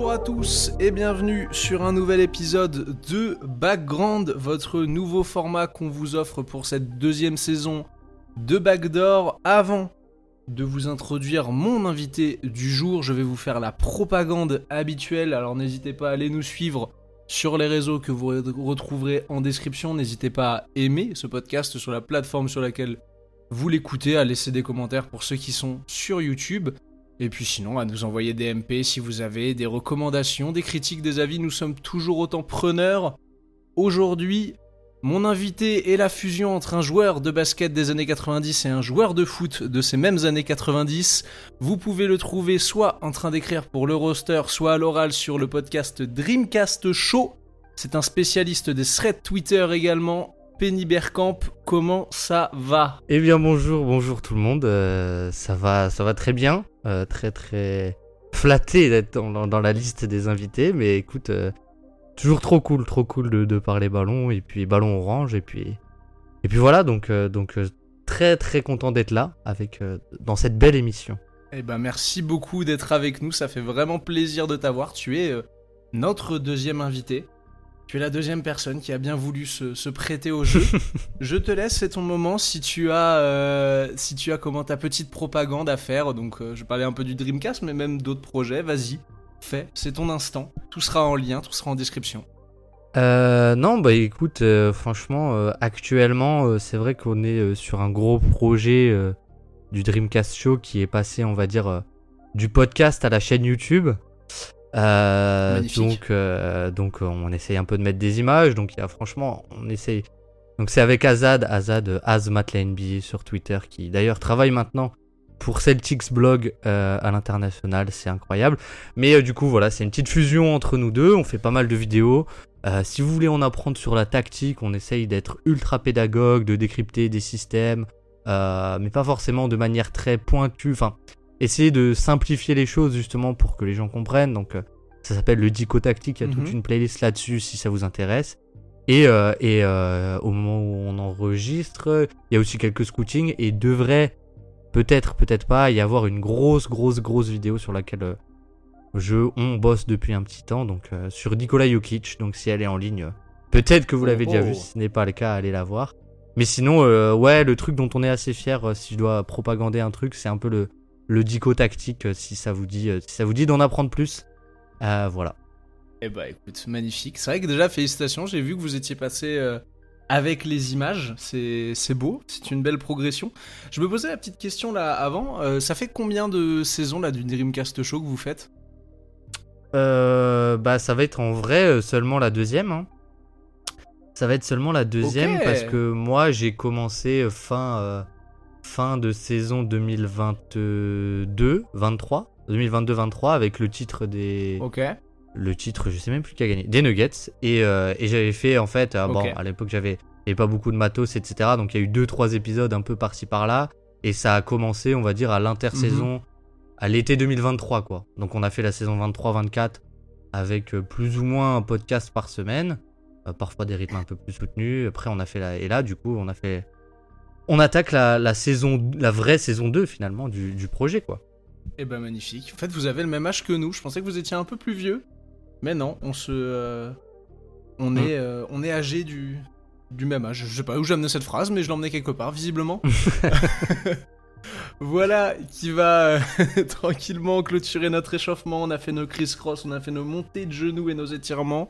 Bonjour à tous et bienvenue sur un nouvel épisode de Background, votre nouveau format qu'on vous offre pour cette deuxième saison de Backdoor. Avant de vous introduire mon invité du jour, je vais vous faire la propagande habituelle, alors n'hésitez pas à aller nous suivre sur les réseaux que vous retrouverez en description. N'hésitez pas à aimer ce podcast sur la plateforme sur laquelle vous l'écoutez, à laisser des commentaires pour ceux qui sont sur YouTube. Et puis sinon, à nous envoyer des MP si vous avez des recommandations, des critiques, des avis. Nous sommes toujours autant preneurs. Aujourd'hui, mon invité est la fusion entre un joueur de basket des années 90 et un joueur de foot de ces mêmes années 90. Vous pouvez le trouver soit en train d'écrire pour le roster, soit à l'oral sur le podcast Dreamcast Show. C'est un spécialiste des threads Twitter également. Penny Bergkamp, comment ça va ? Eh bien bonjour tout le monde, ça va très bien, très flatté d'être dans la liste des invités, mais écoute, toujours trop cool de parler ballon, et puis ballon orange, et puis voilà, donc très content d'être là, dans cette belle émission. Eh ben merci beaucoup d'être avec nous, ça fait vraiment plaisir de t'avoir, tu es notre deuxième invité. Tu es la deuxième personne qui a bien voulu se prêter au jeu. Je te laisse, c'est ton moment. Si tu as comment ta petite propagande à faire, donc je parlais un peu du Dreamcast, mais même d'autres projets, vas-y, fais, c'est ton instant. Tout sera en lien, tout sera en description. Non, bah écoute, franchement, actuellement, c'est vrai qu'on est sur un gros projet du Dreamcast Show qui est passé, on va dire, du podcast à la chaîne YouTube. Donc on essaye un peu de mettre des images, donc franchement on essaye, donc c'est avec Azad @AzMatLaNBA sur Twitter, qui d'ailleurs travaille maintenant pour Celtics Blog à l'international, c'est incroyable, mais du coup voilà, c'est une petite fusion entre nous deux, on fait pas mal de vidéos, si vous voulez en apprendre sur la tactique, on essaye d'être ultra pédagogue, de décrypter des systèmes, mais pas forcément de manière très pointue, enfin essayer de simplifier les choses justement pour que les gens comprennent. Donc ça s'appelle le Dico Tactique, il y a toute une playlist là-dessus si ça vous intéresse. Et au moment où on enregistre, il y a aussi quelques scootings et devrait peut-être pas y avoir une grosse vidéo sur laquelle on bosse depuis un petit temps, donc sur Nikola Jokic. Donc si elle est en ligne, peut-être que vous l'avez déjà vue, si ce n'est pas le cas, allez la voir. Mais sinon, ouais, le truc dont on est assez fier, si je dois propagander un truc, c'est un peu le Dico Tactique, si ça vous dit d'en apprendre plus. Voilà. Eh bah écoute, magnifique. C'est vrai que déjà, félicitations, j'ai vu que vous étiez passé avec les images, c'est beau, c'est une belle progression. Je me posais la petite question là avant, ça fait combien de saisons là du Dreamcast Show que vous faites ? Bah ça va être en vrai seulement la deuxième, hein. Ça va être seulement la deuxième, okay. Parce que moi j'ai commencé fin de saison 2022-23 avec le titre des... Ok. Le titre, je sais même plus qui a gagné. Des Nuggets. Et j'avais fait, en fait... Bon, à l'époque, il y avait pas beaucoup de matos, etc. Donc, il y a eu 2-3 épisodes un peu par-ci, par-là. Et ça a commencé, on va dire, à l'intersaison, à l'été 2023, quoi. Donc, on a fait la saison 23-24 avec plus ou moins un podcast par semaine. Parfois, des rythmes un peu plus soutenus. Après, on a fait Et là, du coup, on attaque la vraie saison 2 finalement du projet, quoi. Eh ben magnifique. En fait, vous avez le même âge que nous. Je pensais que vous étiez un peu plus vieux. Mais non, on est âgés du même âge. Je sais pas où j'ai amené cette phrase, mais je l'emmenais quelque part, visiblement. Voilà, qui va tranquillement clôturer notre échauffement. On a fait nos criss-cross, on a fait nos montées de genoux et nos étirements.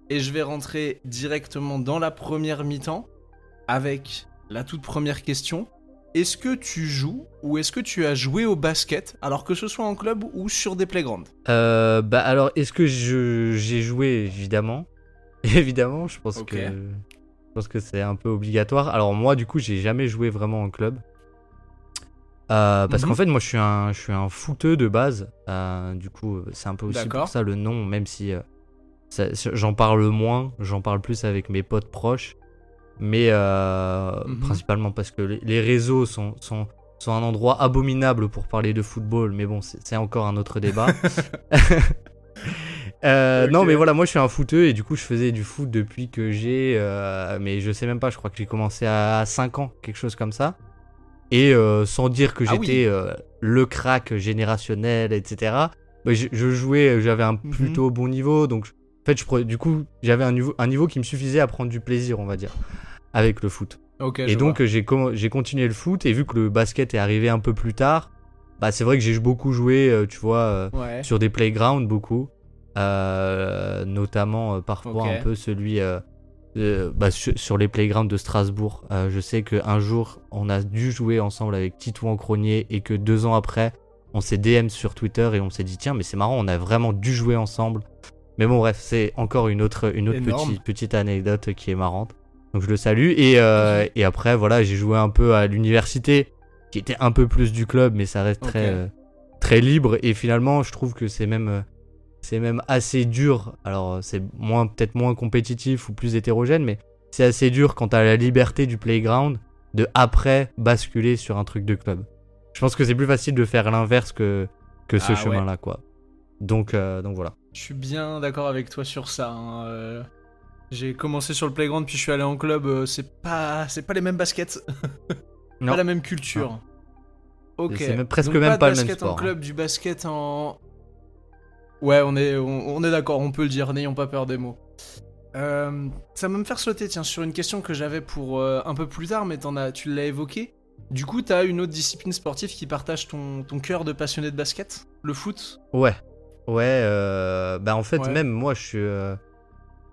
Et je vais rentrer directement dans la première mi-temps avec... la toute première question, est-ce que tu joues ou est-ce que tu as joué au basket, alors que ce soit en club ou sur des playgrounds ? Bah alors, est-ce que j'ai joué ? Évidemment. Évidemment, je pense que c'est un peu obligatoire. Alors moi, du coup, j'ai jamais joué vraiment en club. Parce qu'en fait, moi, je suis un footeux de base. Du coup, c'est un peu aussi pour ça le nom, même si j'en parle moins, j'en parle plus avec mes potes proches. Mais principalement parce que les réseaux sont un endroit abominable pour parler de football, mais bon, c'est encore un autre débat. Okay. Non, mais voilà, moi je suis un footeux et du coup je faisais du foot depuis que j'ai mais je sais même pas, je crois que j'ai commencé à 5 ans, quelque chose comme ça. Et sans dire que j'étais le crack générationnel, etc. je jouais, j'avais un Mhm. plutôt bon niveau, donc en fait, du coup, j'avais un niveau qui me suffisait à prendre du plaisir, on va dire, avec le foot. Ok, Et je donc, vois. j'ai continué le foot, et vu que le basket est arrivé un peu plus tard, bah, c'est vrai que j'ai beaucoup joué, tu vois, Ouais. sur des playgrounds, beaucoup. Notamment, parfois, Ok. un peu celui sur les playgrounds de Strasbourg. Je sais qu'un jour, on a dû jouer ensemble avec Titou en Cronier, et que 2 ans après, on s'est DM sur Twitter, et on s'est dit, tiens, mais c'est marrant, on a vraiment dû jouer ensemble. Mais bon, bref, c'est encore une autre Énorme. petite anecdote qui est marrante. Donc je le salue. Et après, voilà, j'ai joué un peu à l'université, qui était un peu plus du club, mais ça reste Ok. très libre. Et finalement, je trouve que c'est même assez dur. Alors, c'est peut-être moins compétitif ou plus hétérogène, mais c'est assez dur quand t'as la liberté du playground de après basculer sur un truc de club. Je pense que c'est plus facile de faire l'inverse que ce Ah ouais. chemin-là, quoi. Donc voilà. Je suis bien d'accord avec toi sur ça, hein. J'ai commencé sur le playground puis je suis allé en club. C'est pas les mêmes baskets, pas Non, la même non. culture. Ok. C'est même, presque Donc pas même de pas le même basket en sport, hein. club, du basket en. Ouais, on est d'accord, on peut le dire, n'ayons pas peur des mots. Ça va me faire sauter, tiens, sur une question que j'avais pour un peu plus tard, mais tu l'as évoqué. Du coup, t'as une autre discipline sportive qui partage ton cœur de passionné de basket, le foot. Ouais. Ouais, bah en fait, Ouais. même moi,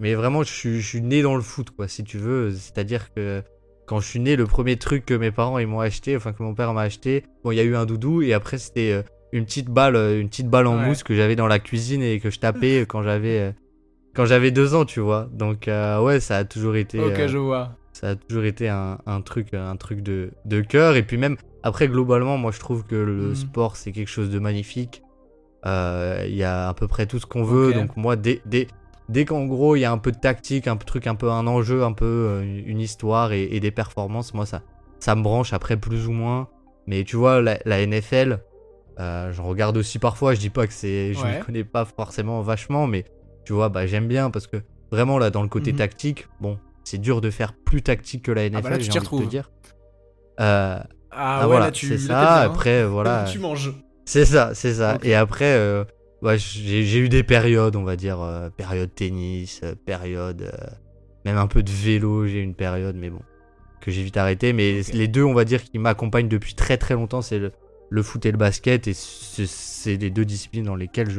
mais vraiment, je suis né dans le foot, quoi, si tu veux. C'est-à-dire que quand je suis né, le premier truc que mes parents ils m'ont acheté, enfin que mon père m'a acheté, bon, il y a eu un doudou, et après, c'était une petite balle en Ouais. mousse que j'avais dans la cuisine et que je tapais quand j'avais 2 ans, tu vois. Donc, ouais, Ok, je vois. ça a toujours été un truc de cœur. Et puis même, après, globalement, moi, je trouve que le Hmm. sport, c'est quelque chose de magnifique. Il y a à peu près tout ce qu'on Ok. veut. Donc moi, dès qu'en gros, il y a un peu de tactique, un truc, un peu un enjeu, un peu une histoire et des performances, moi, ça me branche après plus ou moins. Mais tu vois, la NFL, j'en regarde aussi parfois. Je dis pas que je m'y Ouais. connais pas forcément vachement, mais tu vois, bah, j'aime bien parce que vraiment, là, dans le côté Mhm. tactique, bon, c'est dur de faire plus tactique que la Ah bah là, NFL, tu j'ai t'y envie de te retrouves. dire. Euh, Ah ah ouais, là, voilà, c'est là, t'es ça. bien, Après, hein. voilà. Tu manges. C'est ça, c'est ça. Ok. Et après, ouais, j'ai eu des périodes, on va dire, période tennis, période, même un peu de vélo, j'ai eu une période, mais bon, que j'ai vite arrêté. Mais Ok. les deux, on va dire, qui m'accompagnent depuis très très longtemps, c'est le foot et le basket. Et c'est les deux disciplines dans lesquelles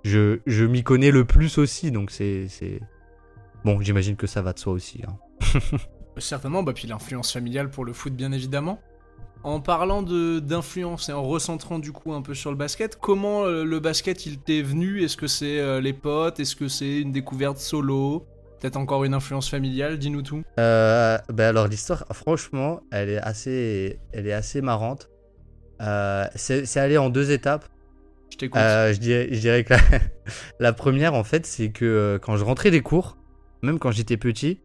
je m'y connais le plus aussi. Donc bon, j'imagine que ça va de soi aussi, hein. Certainement, bah puis l'influence familiale pour le foot, bien évidemment. En parlant d'influence et en recentrant du coup un peu sur le basket, comment le basket il t'est venu? Est-ce que c'est les potes? Est-ce que c'est une découverte solo? Peut-être encore une influence familiale? Dis-nous tout. Ben alors l'histoire, franchement, elle est assez marrante. C'est allé en 2 étapes. Je t'écoute. Je dirais que la première, en fait, c'est que quand je rentrais des cours, même quand j'étais petit,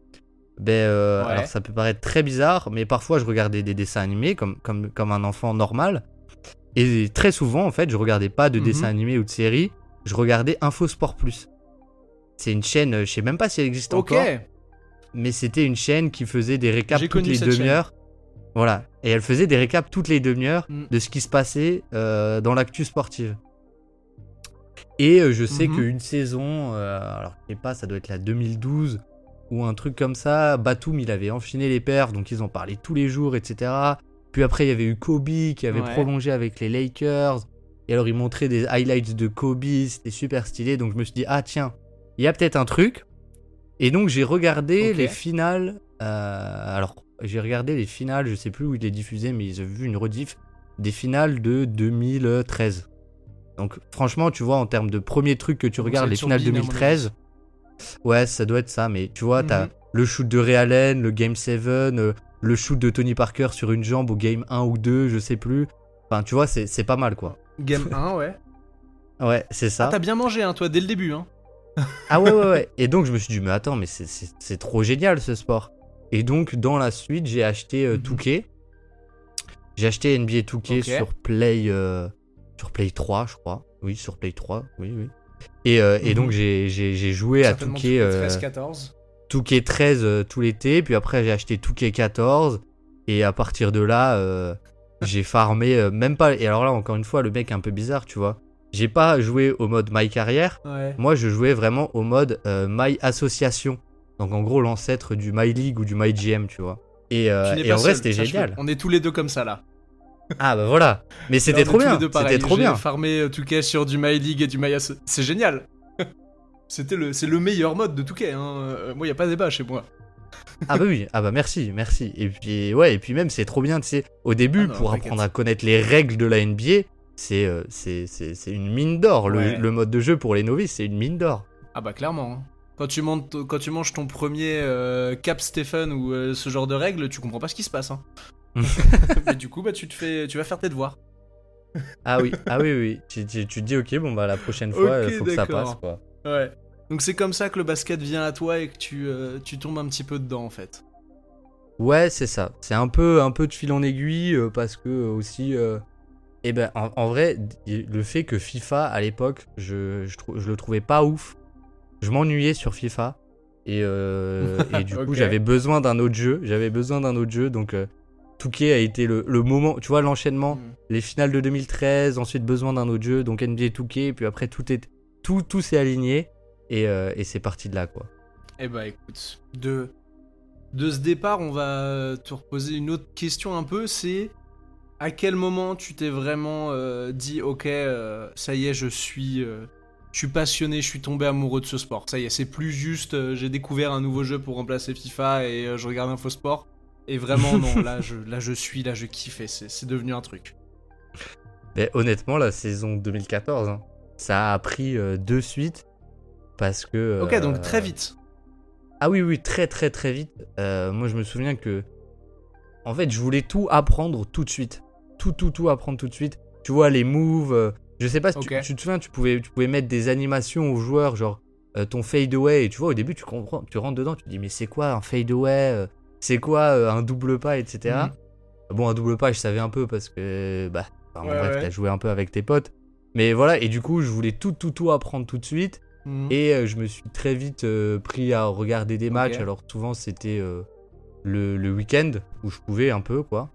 alors Ouais. ça peut paraître très bizarre, mais parfois je regardais des dessins animés comme un enfant normal. Et très souvent, en fait, je regardais pas de dessins Mhm. animés ou de séries, je regardais Infosport Plus. C'est une chaîne, je sais même pas si elle existe Ok. encore, mais c'était une chaîne qui faisait des récaps J'ai toutes connu les cette chaîne. demi-heures. Voilà. Et elle faisait des récaps toutes les demi-heures Mm. de ce qui se passait dans l'actu sportive. Et je sais Mhm. qu'une saison, alors je sais pas, ça doit être la 2012 ou un truc comme ça, Batum il avait enchaîné les perfs, donc ils en parlaient tous les jours, etc. Puis après il y avait eu Kobe qui avait Ouais. prolongé avec les Lakers. Et alors il montrait des highlights de Kobe, c'était super stylé. Donc je me suis dit, ah tiens, il y a peut-être un truc. Et donc j'ai regardé Ok. les finales. Alors j'ai regardé les finales, je sais plus où il est diffusé, mais j'ai vu une rediff des finales de 2013. Donc franchement, tu vois, en termes de premier truc que tu Donc ça va regardes, être les sur finales Bein, à mon avis. 2013, ouais, ça doit être ça. Mais tu vois, t'as Mhm. le shoot de Ray Allen, le Game 7, le shoot de Tony Parker sur une jambe au Game 1 ou 2, je sais plus. Enfin, tu vois, c'est pas mal, quoi. Game 1, ouais. Ouais, c'est Ah, ça. t'as bien mangé, hein, toi, dès le début, hein. Ah ouais, ouais, ouais. Et donc je me suis dit, mais attends, mais c'est trop génial ce sport. Et donc dans la suite, j'ai acheté Mhm. 2K. J'ai acheté NBA 2K Ok. sur Play 3, je crois. Oui, sur Play 3, oui, oui. Et donc Mhm. j'ai joué à Certainement 2K, toutes les 13-14. 2K 13 tout l'été, puis après j'ai acheté 2K 14, et à partir de là, j'ai farmé, même pas. Et alors là, encore une fois, le mec est un peu bizarre, tu vois. j'ai pas joué au mode My Carrière. Ouais. Moi, je jouais vraiment au mode My Association. Donc, en gros, l'ancêtre du My League ou du My GM, tu vois. Et Tu n'es en pas vrai, seul, c'était sache-le. génial. On est tous les deux comme ça là. Ah, bah voilà. Mais Là, c'était on est trop tous les bien. deux pareil. C'était trop bien. J'ai farmé Touquet sur du My League et du My Asso. C'est génial. C'est le meilleur mode de Touquet. Hein. Moi, y a pas débat chez moi. Ah bah oui, ah bah merci. Et puis ouais, et puis même c'est trop bien, tu sais, au début Ah non, pour t'inquiète. apprendre à connaître les règles de la NBA, c'est une mine d'or. Ouais. Le mode de jeu pour les novices, c'est une mine d'or. Ah bah clairement. Hein. Quand tu manges ton premier Cap Stephen ou ce genre de règles, tu comprends pas ce qui se passe. Hein. Mais du coup, bah tu vas faire tes devoirs. Ah oui, oui. Tu te dis ok, bon bah la prochaine fois, Ok, faut que ça d'accord. passe quoi. Ouais. Donc c'est comme ça que le basket vient à toi et que tu tombes un petit peu dedans en fait. Ouais, c'est ça. C'est un peu de fil en aiguille parce que aussi, eh ben en vrai, le fait que FIFA à l'époque, je le trouvais pas ouf. Je m'ennuyais sur FIFA et du coup Ok. j'avais besoin d'un autre jeu. Donc Touquet a été le moment, tu vois l'enchaînement, les finales de 2013, ensuite besoin d'un autre jeu, donc NBA Touquet, et puis après tout s'est aligné et c'est parti de là quoi. Eh bah écoute, de ce départ, on va te reposer une autre question un peu, c'est à quel moment tu t'es vraiment dit ok, ça y est, je suis passionné, je suis tombé amoureux de ce sport. Ça y est, c'est plus juste j'ai découvert un nouveau jeu pour remplacer FIFA et je regarde Infosport. Et vraiment non, là je kiffe et c'est devenu un truc. Mais honnêtement la saison 2014, hein, ça a pris de suite parce que... Ok, donc très vite. Ah oui, très très très vite. Moi je me souviens que en fait je voulais tout apprendre tout de suite. Tout apprendre tout de suite. Tu vois les moves, je sais pas si Ok. tu te souviens, tu pouvais mettre des animations aux joueurs, genre ton fade away, et tu vois au début tu comprends, tu rentres dedans, tu te dis mais c'est quoi un fade away, c'est quoi un double pas, etc. Bon, un double pas je savais un peu parce que bah en Ouais, bref ouais. t'as joué un peu avec tes potes. Mais voilà, et du coup je voulais tout apprendre tout de suite. Et je me suis très vite pris à regarder des matchs. Ok. Alors souvent c'était le week-end où je pouvais un peu quoi.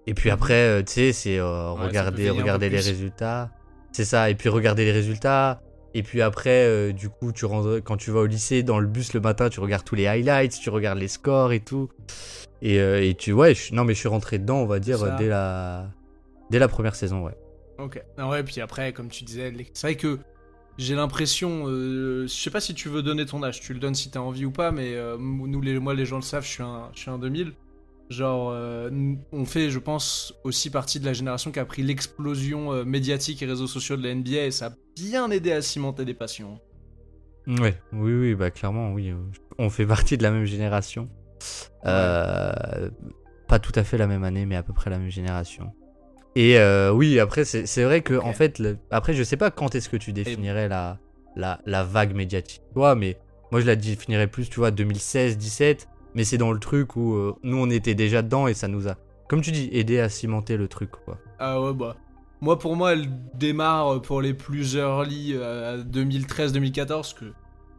Et puis après tu sais c'est regarder les résultats. C'est ça, et puis regarder les résultats. Et puis après du coup tu rentres, quand tu vas au lycée dans le bus le matin, tu regardes tous les highlights, tu regardes les scores et tout. Et tu ouais, non mais je suis rentré dedans on va dire Ça. dès la première saison, ouais. Ok. Ah ouais, puis après, comme tu disais, c'est vrai que j'ai l'impression, je sais pas si tu veux donner ton âge, tu le donnes si t'as envie ou pas, mais moi les gens le savent, je suis un 2000. Genre, on fait, je pense, aussi partie de la génération qui a pris l'explosion médiatique et réseaux sociaux de la NBA et ça a bien aidé à cimenter des passions. Ouais, oui, bah clairement, oui. On fait partie de la même génération. Pas tout à fait la même année, mais à peu près la même génération. Et oui, après, c'est vrai que, en fait, après, je sais pas quand est-ce que tu définirais la vague médiatique, toi, mais moi, je la définirais plus, tu vois, 2016-17, mais c'est dans le truc où nous, on était déjà dedans et ça nous a, comme tu dis, aidé à cimenter le truc, quoi. Ah ouais, bah. Pour moi, elle démarre pour les plus early à 2013-2014, que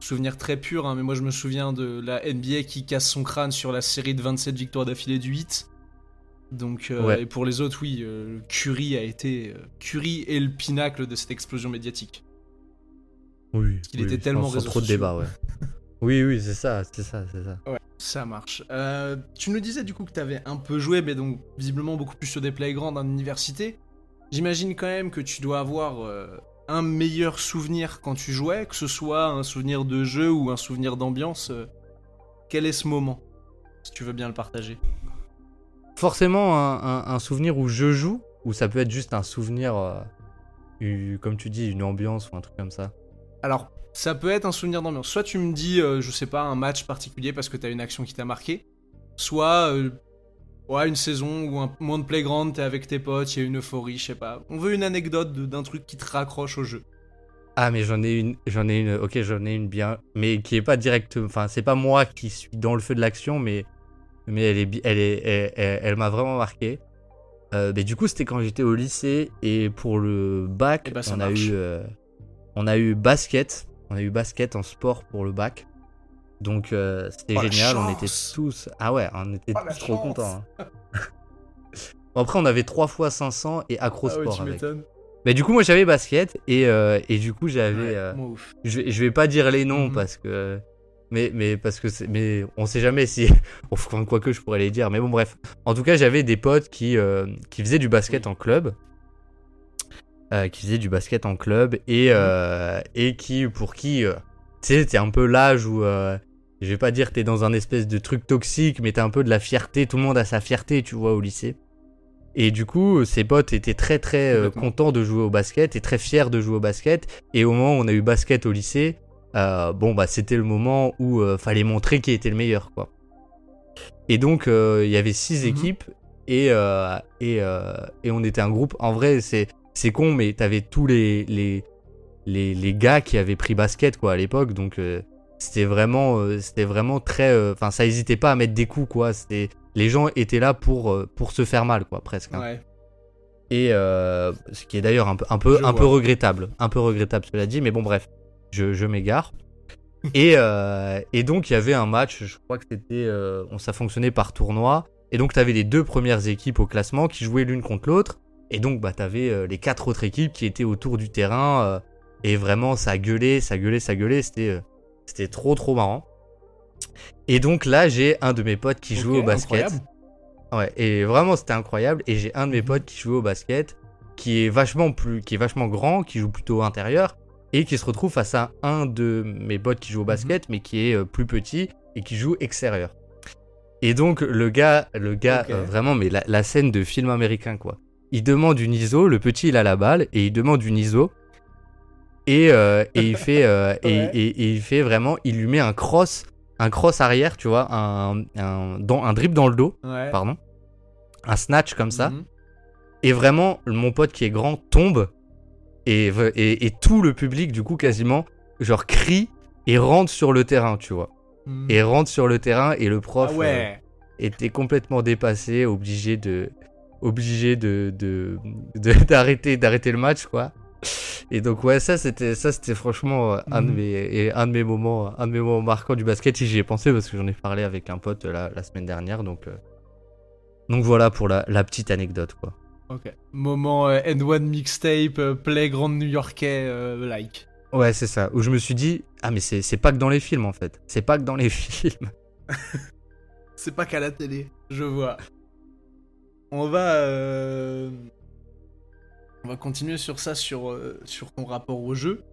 souvenir très pur, hein, mais moi je me souviens de la NBA qui casse son crâne sur la série de 27 victoires d'affilée du 8. Donc, Ouais. et pour les autres, oui, Curry a été. Curry est le pinacle de cette explosion médiatique. Oui. Parce qu'il était tellement sans réseaux trop de sociaux. débat, ouais. oui, c'est ça. Ouais, ça marche. Tu nous disais du coup que t'avais un peu joué, mais donc visiblement beaucoup plus sur des playgrounds en université. J'imagine quand même que tu dois avoir un meilleur souvenir quand tu jouais, que ce soit un souvenir de jeu ou un souvenir d'ambiance. Quel est ce moment, si tu veux bien le partager? Forcément, un souvenir où je joue, ou ça peut être juste un souvenir, comme tu dis, une ambiance ou un truc comme ça. Alors, ça peut être un souvenir d'ambiance. Soit tu me dis, je sais pas, un match particulier parce que t'as une action qui t'a marqué. Soit, ouais, une saison ou un moment de playground, t'es avec tes potes, il y a une euphorie, je sais pas. On veut une anecdote d'un truc qui te raccroche au jeu. Ah, mais j'en ai une bien, mais qui est pas direct, enfin, c'est pas moi qui suis dans le feu de l'action, mais elle m'a vraiment marqué. Mais du coup, c'était quand j'étais au lycée, et pour le bac, Eh ben, ça on a marche. on a eu basket en sport pour le bac. Donc c'était Oh, la génial, on était chance. tous, ah ouais, on était Oh, la tous trop chance. contents, hein. Après, on avait 3 fois 500 et Ah ouais, acro-sport tu avec. m'étonnes. Mais du coup, moi j'avais basket et du coup j'avais. Moi, ouf. Je vais pas dire les noms parce que. Mais parce que mais on sait jamais si. Quoi que je pourrais les dire. Mais bon, bref. En tout cas, j'avais des potes qui faisaient du basket en club. Et qui, pour qui. Tu sais, t'es un peu l'âge où. Je vais pas dire t'es dans un espèce de truc toxique, mais t'as un peu de la fierté. Tout le monde a sa fierté, tu vois, au lycée. Et du coup, ses potes étaient très très contents de jouer au basket et très fiers de jouer au basket. Et au moment où on a eu basket au lycée, c'était le moment où fallait montrer qui était le meilleur, quoi. Et donc, il y avait 6 équipes et on était un groupe. En vrai, c'est con, mais t'avais tous les gars qui avaient pris basket, quoi, à l'époque. Donc, c'était vraiment très. Enfin, ça hésitait pas à mettre des coups, quoi. Les gens étaient là pour se faire mal, quoi, presque. Hein. Ouais. Et ce qui est d'ailleurs un peu regrettable. Un peu regrettable, cela dit, mais bon, bref, je m'égare. et donc, il y avait un match, je crois que c'était. Ça fonctionnait par tournoi. Et donc, t'avais les 2 premières équipes au classement qui jouaient l'une contre l'autre. Et donc, t'avais les 4 autres équipes qui étaient autour du terrain. Et vraiment, ça gueulait. C'était trop, trop marrant. Et donc là, j'ai un de mes potes qui jouait au basket. Incroyable. Ouais, et vraiment, c'était incroyable. Et j'ai un de mes potes qui jouait au basket, qui est vachement grand, qui joue plutôt intérieur, et qui se retrouve face à un de mes potes qui joue au basket, mais qui est plus petit et qui joue extérieur. Et donc, le gars, vraiment, mais la scène de film américain, quoi. Il demande une ISO, le petit, il a la balle, et il demande une ISO. Et il fait et il fait vraiment, il lui met un cross arrière, tu vois, un dribble dans le dos, pardon, un snatch comme ça. Et vraiment, mon pote qui est grand tombe et tout le public du coup quasiment genre crie et rentre sur le terrain, tu vois. Et rentre sur le terrain et le prof était complètement dépassé, obligé d'arrêter le match, quoi. Et donc ouais, ça c'était franchement un de mes moments marquants du basket. J'y ai pensé parce que j'en ai parlé avec un pote la semaine dernière, donc voilà pour la petite anecdote, quoi. Ok. Moment N1 mixtape, playground new-yorkais like. Ouais, c'est ça, où je me suis dit mais c'est pas que dans les films, en fait. C'est pas que dans les films. C'est pas qu'à la télé, je vois. On va continuer sur ça, sur ton rapport au jeu.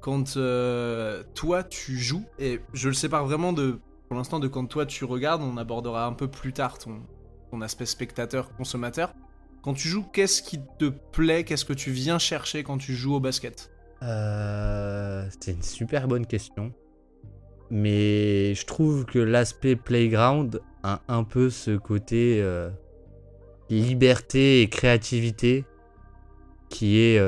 Quand toi tu joues, et je le sépare vraiment pour l'instant de quand toi tu regardes, on abordera un peu plus tard ton aspect spectateur-consommateur. Quand tu joues, qu'est-ce qui te plaît, qu'est-ce que tu viens chercher quand tu joues au basket ? C'est une super bonne question. Mais je trouve que l'aspect playground a un peu ce côté liberté et créativité qui est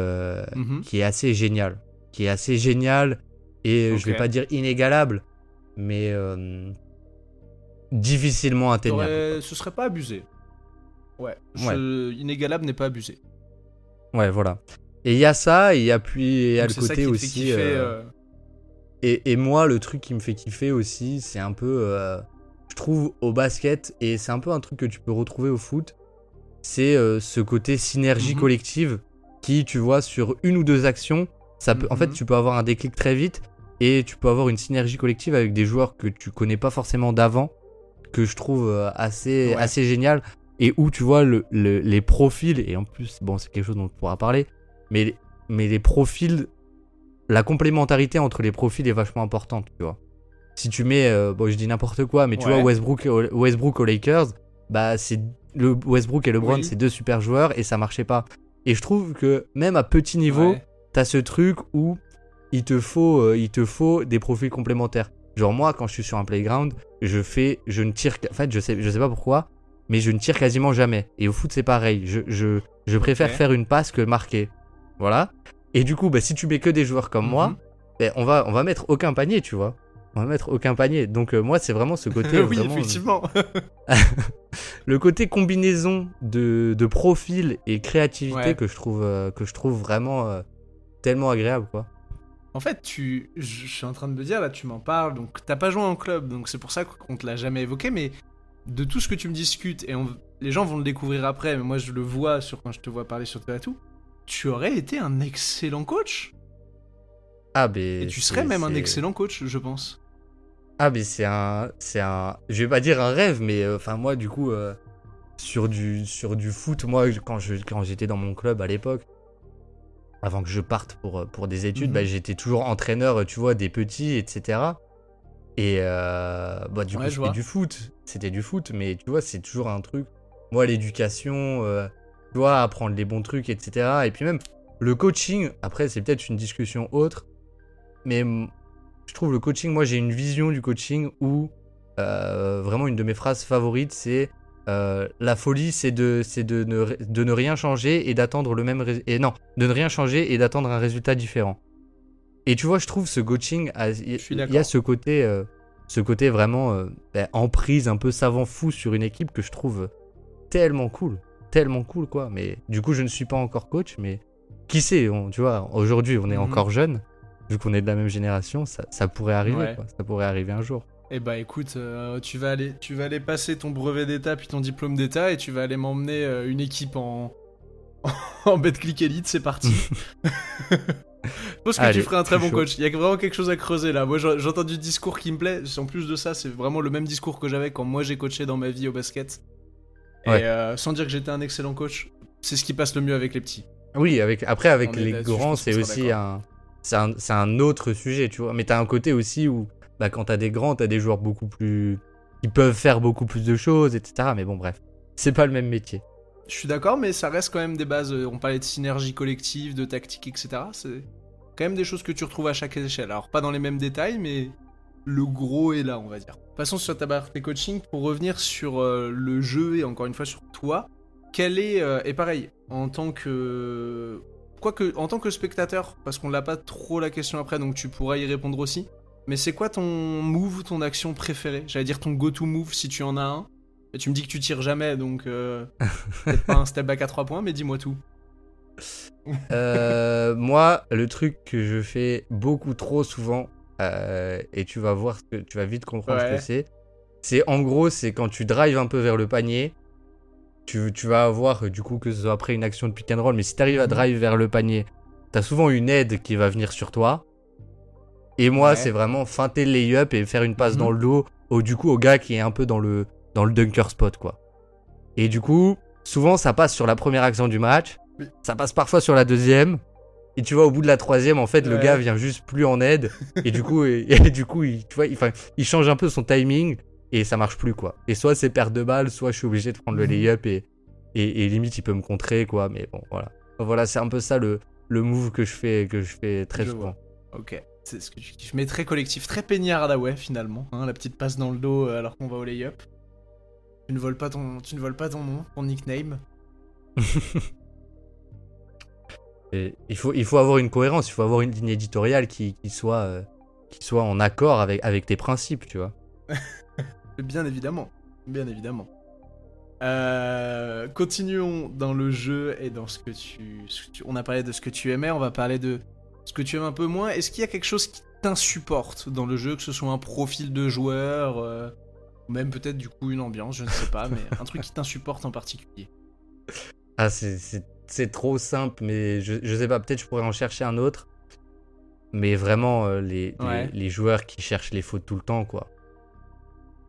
assez génial. Qui est assez génial et je vais pas dire inégalable, mais difficilement atteignable. Ce serait pas abusé. Ouais. Inégalable n'est pas abusé. Ouais, voilà. Et il y a ça, et il y a le côté aussi. Et moi, le truc qui me fait kiffer aussi, c'est un peu, je trouve, au basket, et c'est un peu un truc que tu peux retrouver au foot, c'est ce côté synergie collective qui, tu vois, sur une ou deux actions, ça peut, en fait, tu peux avoir un déclic très vite, et tu peux avoir une synergie collective avec des joueurs que tu connais pas forcément d'avant, que je trouve assez génial, et où, tu vois, les profils, et en plus, bon, c'est quelque chose dont on pourra parler, mais les profils, la complémentarité entre les profils est vachement importante, tu vois. Si tu mets, je dis n'importe quoi, mais tu vois Westbrook aux Lakers, c'est Westbrook et LeBron, c'est deux super joueurs et ça marchait pas. Et je trouve que même à petit niveau, t'as ce truc où il te faut des profils complémentaires. Genre moi, quand je suis sur un playground, je ne tire, en fait, je sais pas pourquoi, mais je ne tire quasiment jamais. Et au foot, c'est pareil. Je préfère faire une passe que marquer. Voilà. Et du coup, si tu mets que des joueurs comme moi, on va mettre aucun panier, tu vois. On va mettre aucun panier. Donc moi, c'est vraiment ce côté... oui, vraiment, effectivement. Le côté combinaison de profil et créativité que je trouve vraiment tellement agréable, quoi. En fait, je suis en train de me dire, là, tu m'en parles, donc t'as pas joué en club, donc c'est pour ça qu'on te l'a jamais évoqué, mais de tout ce que tu me discutes, et les gens vont le découvrir après, mais moi je le vois quand je te vois parler sur toi et tout, tu aurais été un excellent coach. Ah, ben. Et tu serais même un excellent coach, je pense. Ah, mais c'est un. Je vais pas dire un rêve, mais enfin, moi, du coup, sur du foot, moi, quand j'étais dans mon club à l'époque, avant que je parte pour des études, bah, j'étais toujours entraîneur, tu vois, des petits, etc. Et bah, du coup, c'était du foot, mais tu vois, c'est toujours un truc. Moi, l'éducation, tu vois, apprendre les bons trucs, etc. Et puis même, le coaching, après, c'est peut-être une discussion autre, mais je trouve le coaching, moi, j'ai une vision du coaching où vraiment une de mes phrases favorites, c'est la folie, c'est de ne rien changer et d'attendre le même de ne rien changer et d'attendre un résultat différent. Et tu vois, je trouve ce coaching, il y a ce côté vraiment emprise, un peu savant fou sur une équipe que je trouve tellement cool quoi. Mais du coup, je ne suis pas encore coach, mais qui sait, tu vois, aujourd'hui, on est encore jeune, vu qu'on est de la même génération, ça pourrait arriver, quoi. Ça pourrait arriver un jour. Eh bah écoute, tu vas aller passer ton brevet d'état puis ton diplôme d'état et tu vas aller m'emmener une équipe en Betclic Elite, c'est parti. Je pense que tu ferais un très bon coach. Il y a vraiment quelque chose à creuser là. Moi j'entends du discours qui me plaît. En plus de ça, c'est vraiment le même discours que j'avais quand moi j'ai coaché dans ma vie au basket. Et sans dire que j'étais un excellent coach, c'est ce qui passe le mieux avec les petits. Oui, avec les grands, c'est aussi c'est un autre sujet, tu vois. Mais t'as un côté aussi où bah, quand t'as des grands, t'as des joueurs beaucoup plus... qui peuvent faire beaucoup plus de choses, etc. Mais bon, bref, c'est pas le même métier. Je suis d'accord, mais ça reste quand même des bases. On parlait de synergie collective, de tactique, etc. C'est quand même des choses que tu retrouves à chaque échelle. Alors, pas dans les mêmes détails, mais le gros est là, on va dire. Passons sur ta partie coaching pour revenir sur le jeu et encore une fois sur toi. Quel est... et pareil, en tant que... en tant que spectateur, parce qu'on l'a pas trop la question après, donc tu pourras y répondre aussi. Mais c'est quoi ton move, ton action préférée ? J'allais dire ton go-to move si tu en as un. Et tu me dis que tu tires jamais, donc peut-être pas un step back à 3 points, mais dis-moi tout. Moi, le truc que je fais beaucoup trop souvent, et tu vas vite comprendre ce que c'est en gros, c'est quand tu drives un peu vers le panier, tu vas avoir, du coup, que ce soit après une action de pick and roll, mais si tu arrives à drive vers le panier, t'as souvent une aide qui va venir sur toi. Et moi, c'est vraiment feinter le lay-up et faire une passe dans le dos au gars qui est un peu dans le dunker spot, quoi. Et du coup, souvent, ça passe sur la première action du match, ça passe parfois sur la deuxième, et tu vois, au bout de la troisième, en fait, le gars vient juste plus en aide, et du coup, tu vois, il change un peu son timing, et ça marche plus, quoi. Et soit c'est perte de balle, soit je suis obligé de prendre le lay-up, et limite, il peut me contrer, quoi, mais bon, voilà. Voilà, c'est un peu ça le move que je fais très souvent. Ok. C'est ce que tu kiffes, mais très collectif, très Penny Hardaway finalement, hein, la petite passe dans le dos alors qu'on va au lay-up. Tu ne voles pas ton nom, ton nickname. Et il faut avoir une cohérence, il faut avoir une ligne éditoriale qui soit en accord avec tes principes, tu vois. Bien évidemment. Continuons dans le jeu et dans ce que on a parlé de ce que tu aimais, on va parler de ce que tu aimes un peu moins. Est-ce qu'il y a quelque chose qui t'insupporte dans le jeu, que ce soit un profil de joueur, ou même peut-être du coup une ambiance, je ne sais pas, mais un truc qui t'insupporte en particulier? Ah, c'est trop simple, mais je sais pas, peut-être je pourrais en chercher un autre. Mais vraiment, les joueurs qui cherchent les fautes tout le temps, quoi.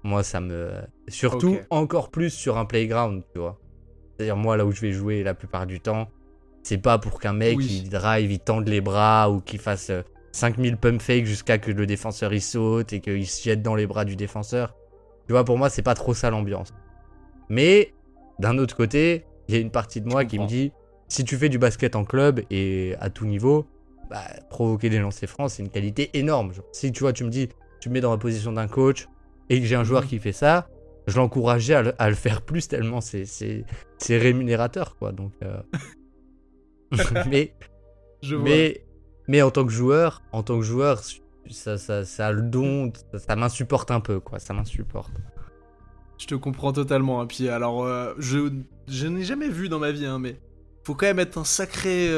Moi, ça me... Surtout, encore plus sur un playground, tu vois. C'est-à-dire, moi, là où je vais jouer la plupart du temps, c'est pas pour qu'un mec, il drive, il tende les bras, ou qu'il fasse 5000 pump fake jusqu'à que le défenseur, il saute, et qu'il se jette dans les bras du défenseur. Tu vois, pour moi, c'est pas trop ça l'ambiance. Mais, d'un autre côté, il y a une partie de moi qui me dit, si tu fais du basket en club, et à tout niveau, bah, provoquer des lancers francs, c'est une qualité énorme. Genre, si tu vois, tu me mets dans la position d'un coach, et que j'ai un joueur qui fait ça, je l'encourageais à le faire plus, tellement c'est rémunérateur, quoi. Donc... mais en tant que joueur, ça a le don, ça m'insupporte un peu, quoi. Ça m'insupporte. Je te comprends totalement. Et puis alors, je n'ai jamais vu dans ma vie, hein, mais faut quand même être une sacrée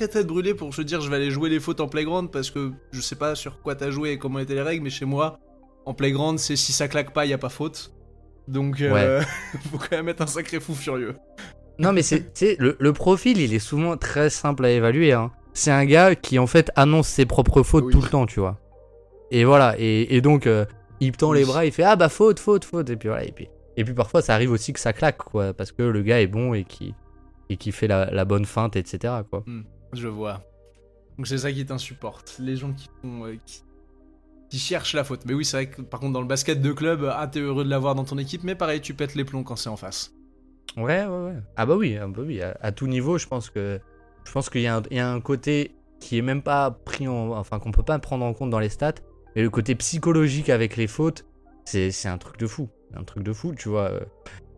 tête brûlée pour se dire je vais aller jouer les fautes en playground, parce que je sais pas sur quoi t'as joué et comment étaient les règles, mais chez moi, en playground, c'est si ça claque pas, y a pas faute. Donc, faut quand même être un sacré fou furieux. Non, mais le profil, il est souvent très simple à évaluer. Hein. C'est un gars qui, en fait, annonce ses propres fautes tout le temps, tu vois. Et voilà. Et donc, il tend les bras, il fait « Ah bah, faute. » Et puis voilà. Et puis parfois, ça arrive aussi que ça claque, quoi. Parce que le gars est bon et qui fait la bonne feinte, etc., quoi. Je vois. Donc c'est ça qui t'insupporte. Les gens qui font... qui cherchent la faute. Mais oui, c'est vrai que, par contre, dans le basket de club, t'es heureux de l'avoir dans ton équipe, mais pareil, tu pètes les plombs quand c'est en face. Ouais. Ah bah oui. À tout niveau, je pense qu'il y a un côté qui est même pas pris enfin, qu'on peut pas prendre en compte dans les stats, mais le côté psychologique avec les fautes, c'est un truc de fou. Un truc de fou, tu vois.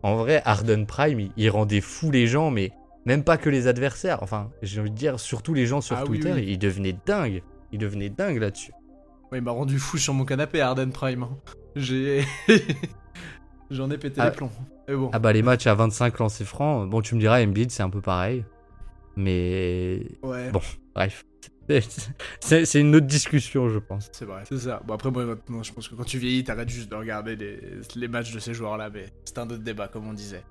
En vrai, Harden Prime, il rendait fou les gens, mais même pas que les adversaires. Enfin, j'ai envie de dire, surtout les gens sur Twitter, oui. ils devenaient dingues. Ils devenaient dingues là-dessus. Ouais, il m'a rendu fou sur mon canapé, Harden Prime. J'en ai pété les plombs. Mais bon. Ah bah les matchs à 25 lancers francs, bon tu me diras Embiid c'est un peu pareil. Mais ouais. Bon, bref. C'est une autre discussion je pense. C'est vrai, c'est ça. Bon après moi maintenant je pense que quand tu vieillis t'arrêtes juste de regarder les matchs de ces joueurs là, mais c'est un autre débat comme on disait.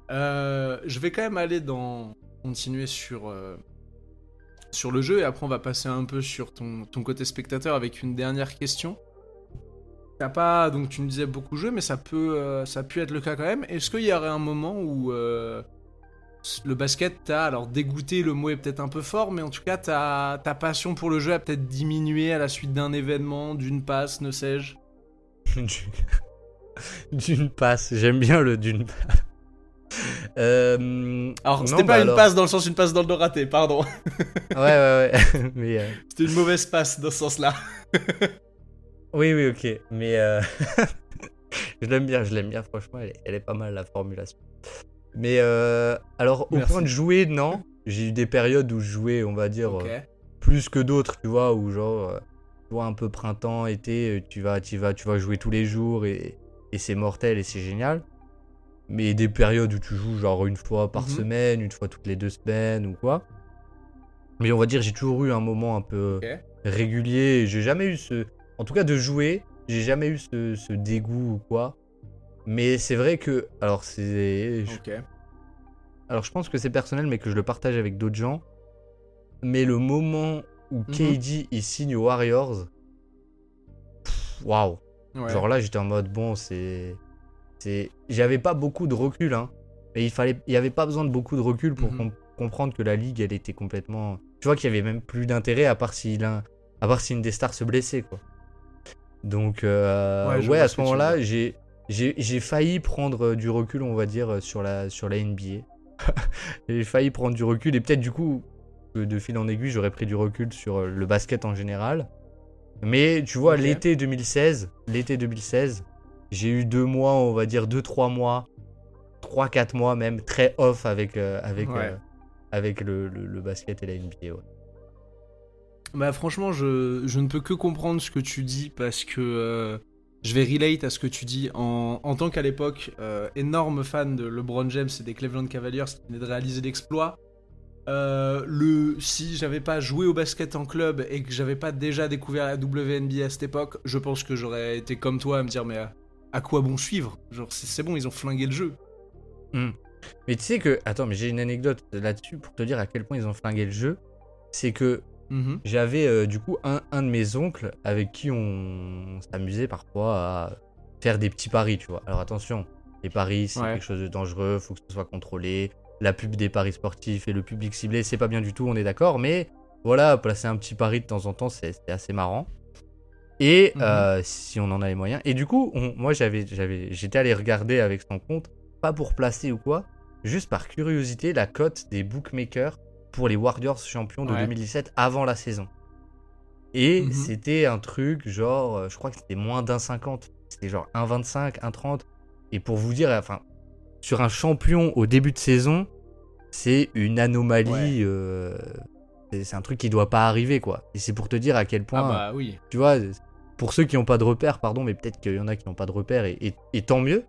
Je vais quand même aller continuer sur le jeu et après on va passer un peu sur ton côté spectateur avec une dernière question. T'as pas, donc tu me disais beaucoup joué, mais ça a pu être le cas quand même. Est-ce qu'il y aurait un moment où le basket t'a, alors dégoûté, le mot est peut-être un peu fort, mais en tout cas ta passion pour le jeu a peut-être diminué à la suite d'un événement, d'une passe, ne sais-je? D'une passe, j'aime bien le d'une passe. Alors c'était pas une passe dans le sens une passe dans le dos raté, pardon. Ouais. Mais c'était une mauvaise passe dans ce sens-là. Oui, ok. Mais je l'aime bien, franchement, elle est pas mal la formulation. Mais alors, au point de jouer, non. J'ai eu des périodes où je jouais, on va dire, plus que d'autres, tu vois, où genre, tu vois, un peu printemps, été, tu vas jouer tous les jours et c'est mortel et c'est génial. Mais des périodes où tu joues genre une fois par semaine, une fois toutes les 2 semaines ou quoi. Mais on va dire, j'ai toujours eu un moment un peu régulier. J'ai jamais eu en tout cas, de jouer, j'ai jamais eu ce dégoût ou quoi. Mais c'est vrai que... Alors, Alors, je pense que c'est personnel, mais que je le partage avec d'autres gens. Mais le moment où KD, il signe aux Warriors... Waouh. Ouais. Genre là, j'étais en mode, bon, J'avais pas beaucoup de recul, hein. Mais il y avait pas besoin de beaucoup de recul pour comprendre que la ligue, elle était complètement... Tu vois qu'il y avait même plus d'intérêt à part si une des stars se blessait, quoi. Donc, à ce moment-là, j'ai failli prendre du recul, on va dire, sur la NBA. J'ai failli prendre du recul et peut-être du coup, de fil en aiguille, j'aurais pris du recul sur le basket en général. Mais tu vois, l'été 2016, j'ai eu 2 mois, on va dire 2-3 mois, 3-4 mois même, très off avec le basket et la NBA, ouais. Bah franchement, je ne peux que comprendre ce que tu dis parce que je vais relate à ce que tu dis en tant qu'à l'époque énorme fan de LeBron James et des Cleveland Cavaliers qui venaient de réaliser l'exploit. Si j'avais pas joué au basket en club et que j'avais pas déjà découvert la WNBA à cette époque, je pense que j'aurais été comme toi à me dire mais à quoi bon suivre? Genre c'est bon, ils ont flingué le jeu. Mais tu sais que... Attends, mais j'ai une anecdote là-dessus pour te dire à quel point ils ont flingué le jeu. C'est que j'avais du coup un de mes oncles avec qui on s'amusait parfois à faire des petits paris, tu vois. Alors attention, les paris c'est quelque chose de dangereux, faut que ce soit contrôlé. La pub des paris sportifs et le public ciblé, c'est pas bien du tout, on est d'accord. Mais voilà, placer un petit pari de temps en temps, c'est assez marrant. Et si on en a les moyens. Et du coup, moi j'étais allé regarder avec son compte, pas pour placer ou quoi, juste par curiosité, la cote des bookmakers pour les Warriors champions de 2017 avant la saison. Et c'était un truc genre, je crois que c'était moins d'1,50. C'était genre 1,25, 1,30. Et pour vous dire, enfin, sur un champion au début de saison, c'est une anomalie. C'est un truc qui doit pas arriver, quoi. Et c'est pour te dire à quel point, tu vois, pour ceux qui n'ont pas de repères, pardon, mais peut-être qu'il y en a qui n'ont pas de repères, et tant mieux.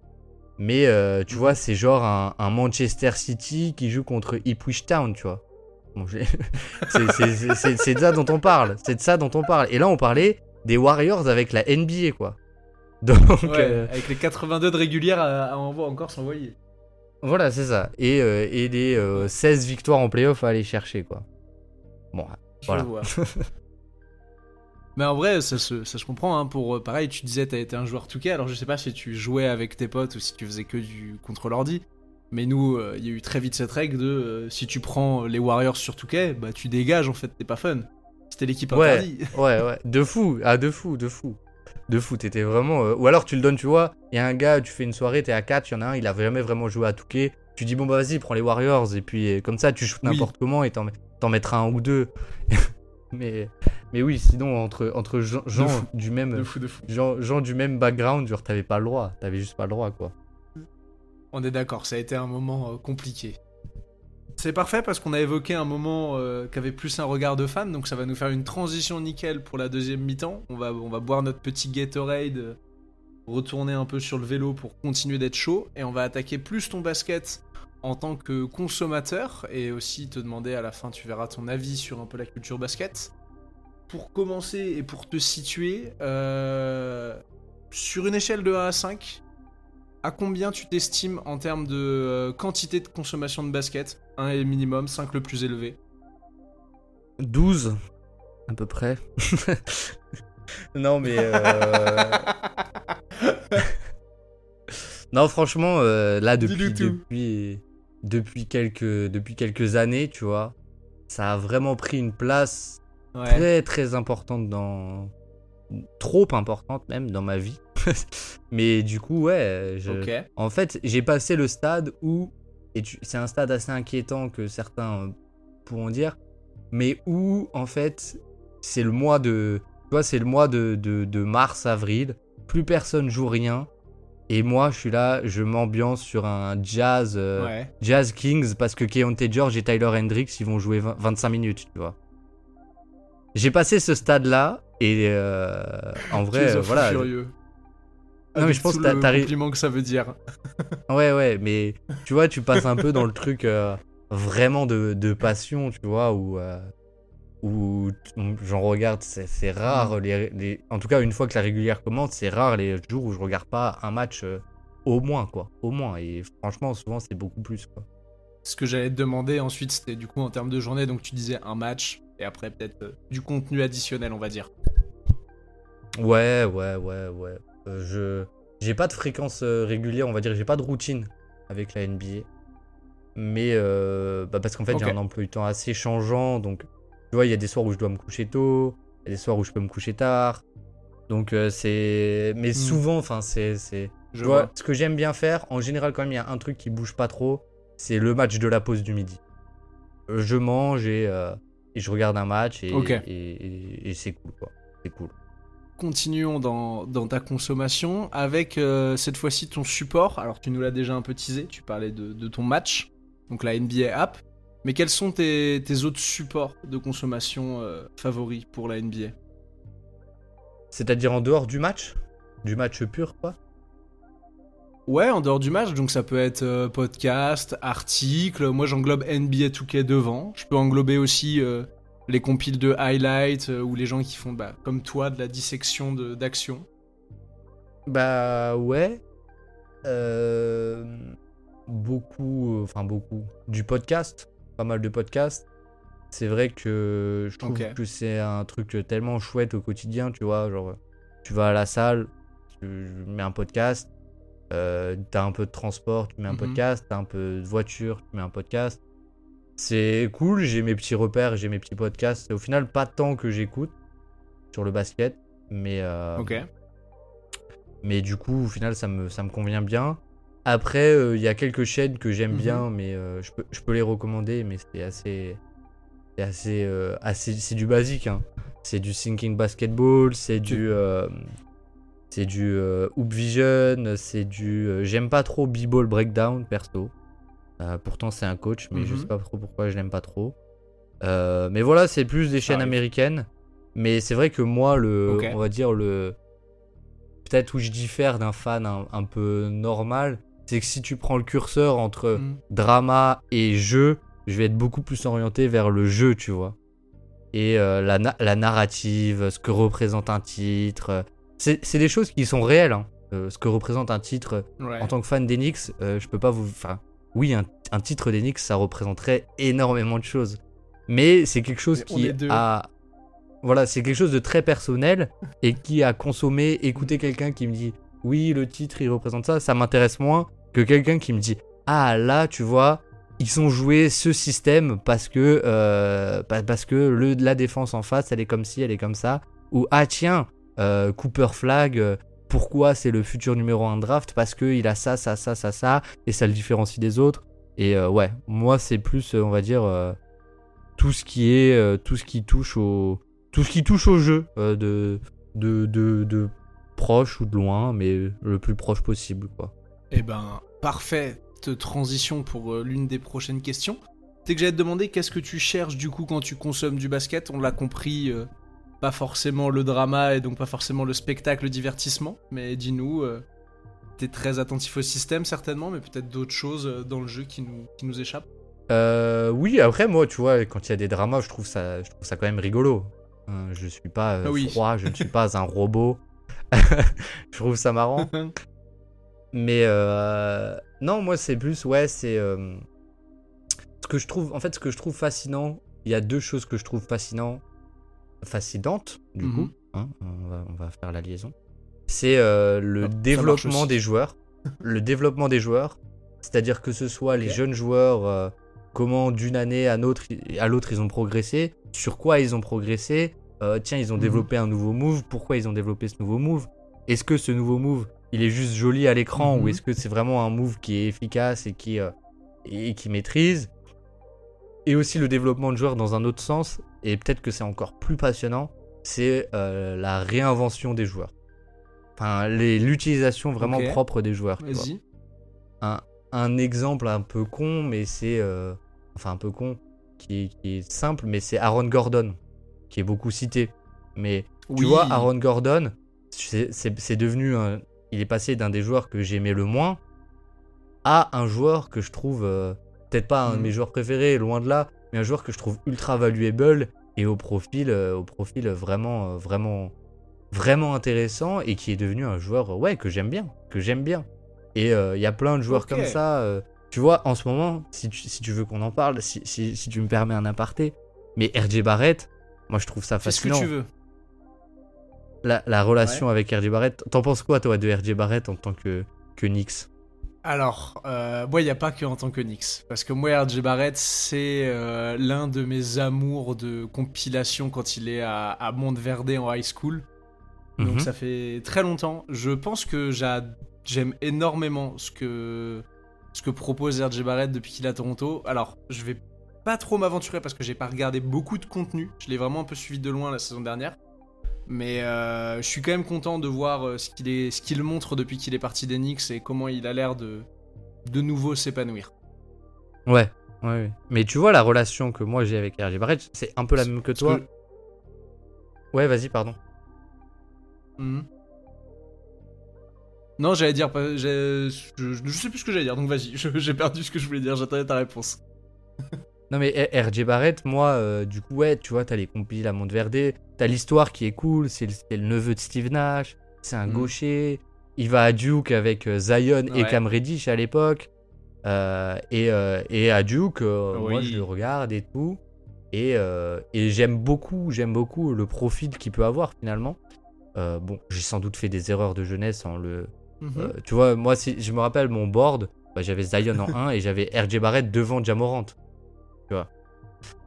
Mais tu vois, c'est genre un Manchester City qui joue contre Ipswich Town, tu vois. Bon, c'est de ça dont on parle. C'est de ça dont on parle. Et là, on parlait des Warriors avec la NBA, quoi. Donc, avec les 82 de régulière à encore s'envoyer. Voilà, c'est ça. Et les 16 victoires en playoff à aller chercher, quoi. Bon, voilà. Je vois. Mais en vrai, ça se comprend. Hein, pour pareil, tu disais t'as été un joueur 2K. Alors je sais pas si tu jouais avec tes potes ou si tu faisais que du contre l'ordi. Mais nous, il y a eu très vite cette règle de si tu prends les Warriors sur 2K, bah tu dégages en fait, t'es pas fun. C'était l'équipe Ouais, interdite. ouais. De fou. Ah, de fou. De fou, t'étais vraiment... Ou alors tu le donnes, tu vois, il y a un gars, tu fais une soirée, t'es à 4, il y en a un, il a jamais vraiment joué à Touquet. Tu dis, bon bah vas-y, prends les Warriors, et puis comme ça, tu shootes n'importe comment, et t'en mettras un ou deux. mais oui, sinon, entre gens du même... De fou. Gens du même background, genre t'avais pas le droit, t'avais juste pas le droit, quoi. On est d'accord, ça a été un moment compliqué. C'est parfait parce qu'on a évoqué un moment qui avait plus un regard de fan, donc ça va nous faire une transition nickel pour la deuxième mi-temps. On va boire notre petit Gatorade, retourner un peu sur le vélo pour continuer d'être chaud, et on va attaquer plus ton basket en tant que consommateur, et aussi te demander à la fin, tu verras ton avis sur un peu la culture basket. Pour commencer et pour te situer, sur une échelle de 1 à 5, à combien tu t'estimes en termes de quantité de consommation de basket? 1 est le minimum, 5 le plus élevé. 12, à peu près. Non, mais... Non, franchement, là, depuis quelques années, tu vois, ça a vraiment pris une place très, très importante trop importante même dans ma vie. Mais du coup, ouais, en fait, j'ai passé le stade où, c'est un stade assez inquiétant que certains pourront dire, mais où, en fait, c'est le mois de mars-avril, plus personne joue rien, et moi, je suis là, je m'ambiance sur un Jazz Kings, parce que Keontae George et Tyler Hendricks, ils vont jouer 25 minutes, tu vois. J'ai passé ce stade-là, et en vrai, voilà. Furieux. Non, mais je pense que le compliment que ça veut dire. Ouais, mais tu vois, tu passes un peu dans le truc vraiment de passion, tu vois, où j'en regarde, c'est rare, en tout cas, une fois que la régulière commence, c'est rare les jours où je regarde pas un match au moins, quoi. Au moins, et franchement, souvent, c'est beaucoup plus, quoi. Ce que j'allais te demander ensuite, c'était du coup en termes de journée, donc tu disais un match, et après peut-être du contenu additionnel, on va dire. Ouais. J'ai pas de fréquence régulière, on va dire, j'ai pas de routine avec la NBA. Mais parce qu'en fait, j'ai un emploi du temps assez changeant. Donc, tu vois, il y a des soirs où je dois me coucher tôt, il y a des soirs où je peux me coucher tard. Donc, c'est. Mais souvent, enfin, c'est. Tu vois, ce que j'aime bien faire, en général, quand même, il y a un truc qui bouge pas trop, c'est le match de la pause du midi. Je mange et je regarde un match et c'est cool, quoi. C'est cool. Continuons dans ta consommation avec cette fois-ci ton support. Alors tu nous l'as déjà un peu teasé, tu parlais de ton match, donc la NBA app. Mais quels sont tes autres supports de consommation favoris pour la NBA? C'est-à-dire en dehors du match pur, quoi? Ouais, en dehors du match, donc ça peut être podcast, article. Moi j'englobe NBA 2K devant. Je peux englober aussi... les compiles de highlights ou les gens qui font, comme toi, de la dissection d'action. Bah ouais. Beaucoup. Du podcast. Pas mal de podcasts. C'est vrai que je trouve que c'est un truc tellement chouette au quotidien, tu vois. Genre, tu vas à la salle, tu mets un podcast. T'as un peu de transport, tu mets un podcast. T'as un peu de voiture, tu mets un podcast. C'est cool, j'ai mes petits repères, j'ai mes petits podcasts. Au final, pas tant que j'écoute sur le basket, mais du coup, au final, ça me convient bien. Après, il y a quelques chaînes que j'aime bien, mais je peux les recommander, mais c'est c'est du basique, hein. C'est du Thinking Basketball, c'est du Hoop Vision, c'est du j'aime pas trop B-Ball Breakdown perso. Pourtant c'est un coach, mais je sais pas trop pourquoi je l'aime pas trop. Mais voilà, c'est plus des chaînes américaines. Mais c'est vrai que moi, on va dire peut-être où je diffère d'un fan un peu normal, c'est que si tu prends le curseur entre drama et jeu, je vais être beaucoup plus orienté vers le jeu, tu vois. Et la narrative, ce que représente un titre, c'est des choses qui sont réelles, hein. Ce que représente un titre en tant que fan d'Enix, je peux pas vous... Enfin, oui, un titre des Knicks, ça représenterait énormément de choses. Mais c'est quelque chose qui a... Voilà, c'est quelque chose de très personnel et qui a consommé, écouter quelqu'un qui me dit oui, le titre il représente ça, ça m'intéresse moins que quelqu'un qui me dit ah là, tu vois, ils ont joué ce système parce que la défense en face elle est comme ci, elle est comme ça. Ou ah tiens, Cooper Flag, pourquoi c'est le futur numéro 1 draft? Parce qu'il a ça, et ça le différencie des autres. Et ouais, moi c'est plus, on va dire, tout ce qui touche au jeu, de proche ou de loin, mais le plus proche possible, quoi. Eh ben, parfaite transition pour l'une des prochaines questions. C'est que j'allais te demander qu'est-ce que tu cherches du coup quand tu consommes du basket. On l'a compris, pas forcément le drama et donc pas forcément le spectacle, le divertissement, mais dis-nous, t'es très attentif au système certainement, mais peut-être d'autres choses dans le jeu qui nous échappent. Oui, après moi, tu vois, quand il y a des dramas, je trouve ça quand même rigolo. Je suis pas froid, je ne suis pas un robot. Je trouve ça marrant. Mais non, moi c'est plus, ouais, c'est ce que je trouve fascinant. Il y a deux choses que je trouve fascinantes du coup. Hein, on va faire la liaison. C'est le développement des joueurs. Le développement des joueurs, c'est-à-dire que ce soit les jeunes joueurs, comment d'une année à l'autre ils ont progressé, sur quoi ils ont progressé. Tiens, ils ont développé un nouveau move. Pourquoi ils ont développé ce nouveau move? Est-ce que ce nouveau move, il est juste joli à l'écran ou est-ce que c'est vraiment un move qui est efficace et qui maîtrise? Et aussi le développement de joueurs dans un autre sens, et peut-être que c'est encore plus passionnant, c'est la réinvention des joueurs. Enfin, l'utilisation vraiment propre des joueurs. Vas-y. Un exemple un peu con, mais c'est... un peu con, qui est simple, mais c'est Aaron Gordon, qui est beaucoup cité. Mais tu vois, Aaron Gordon, c'est devenu il est passé d'un des joueurs que j'aimais le moins à un joueur que je trouve peut-être pas un de mes joueurs préférés, loin de là, mais un joueur que je trouve ultra valuable et au profil vraiment intéressant et qui est devenu un joueur que j'aime bien. Et il y a plein de joueurs comme ça. Tu vois, en ce moment, si tu veux qu'on en parle, si tu me permets un aparté, mais RJ Barrett, moi je trouve ça fascinant. Fais ce que tu veux. La relation avec RJ Barrett, t'en penses quoi toi de RJ Barrett en tant que Knicks? Alors, moi il n'y a pas que en tant que Knicks, parce que moi RJ Barrett c'est l'un de mes amours de compilation quand il est à Montverde en high school. Donc ça fait très longtemps. Je pense que j'aime énormément ce que propose RJ Barrett depuis qu'il est à Toronto. Alors, je vais pas trop m'aventurer parce que j'ai pas regardé beaucoup de contenu. Je l'ai vraiment un peu suivi de loin la saison dernière. Mais je suis quand même content de voir ce qu'il montre depuis qu'il est parti des Knicks et comment il a l'air de nouveau s'épanouir. Ouais. Mais tu vois, la relation que moi j'ai avec RJ Barrett, c'est un peu la même que toi. Ouais, vas-y, pardon. Non, j'allais dire, je sais plus ce que j'allais dire, donc vas-y, j'ai perdu ce que je voulais dire, j'attendais ta réponse. Non mais RJ Barrett, moi, du coup, ouais, tu vois, t'as les compiles à Montverde, t'as l'histoire qui est cool, c'est le neveu de Steve Nash, c'est un gaucher, il va à Duke avec Zion et Cam Reddish à l'époque, et à Duke, moi je le regarde et tout, et j'aime beaucoup le profil qu'il peut avoir finalement. Bon, j'ai sans doute fait des erreurs de jeunesse en le... tu vois, moi, si je me rappelle mon board, j'avais Zion en 1 et j'avais RJ Barrett devant Ja Morant. Tu vois.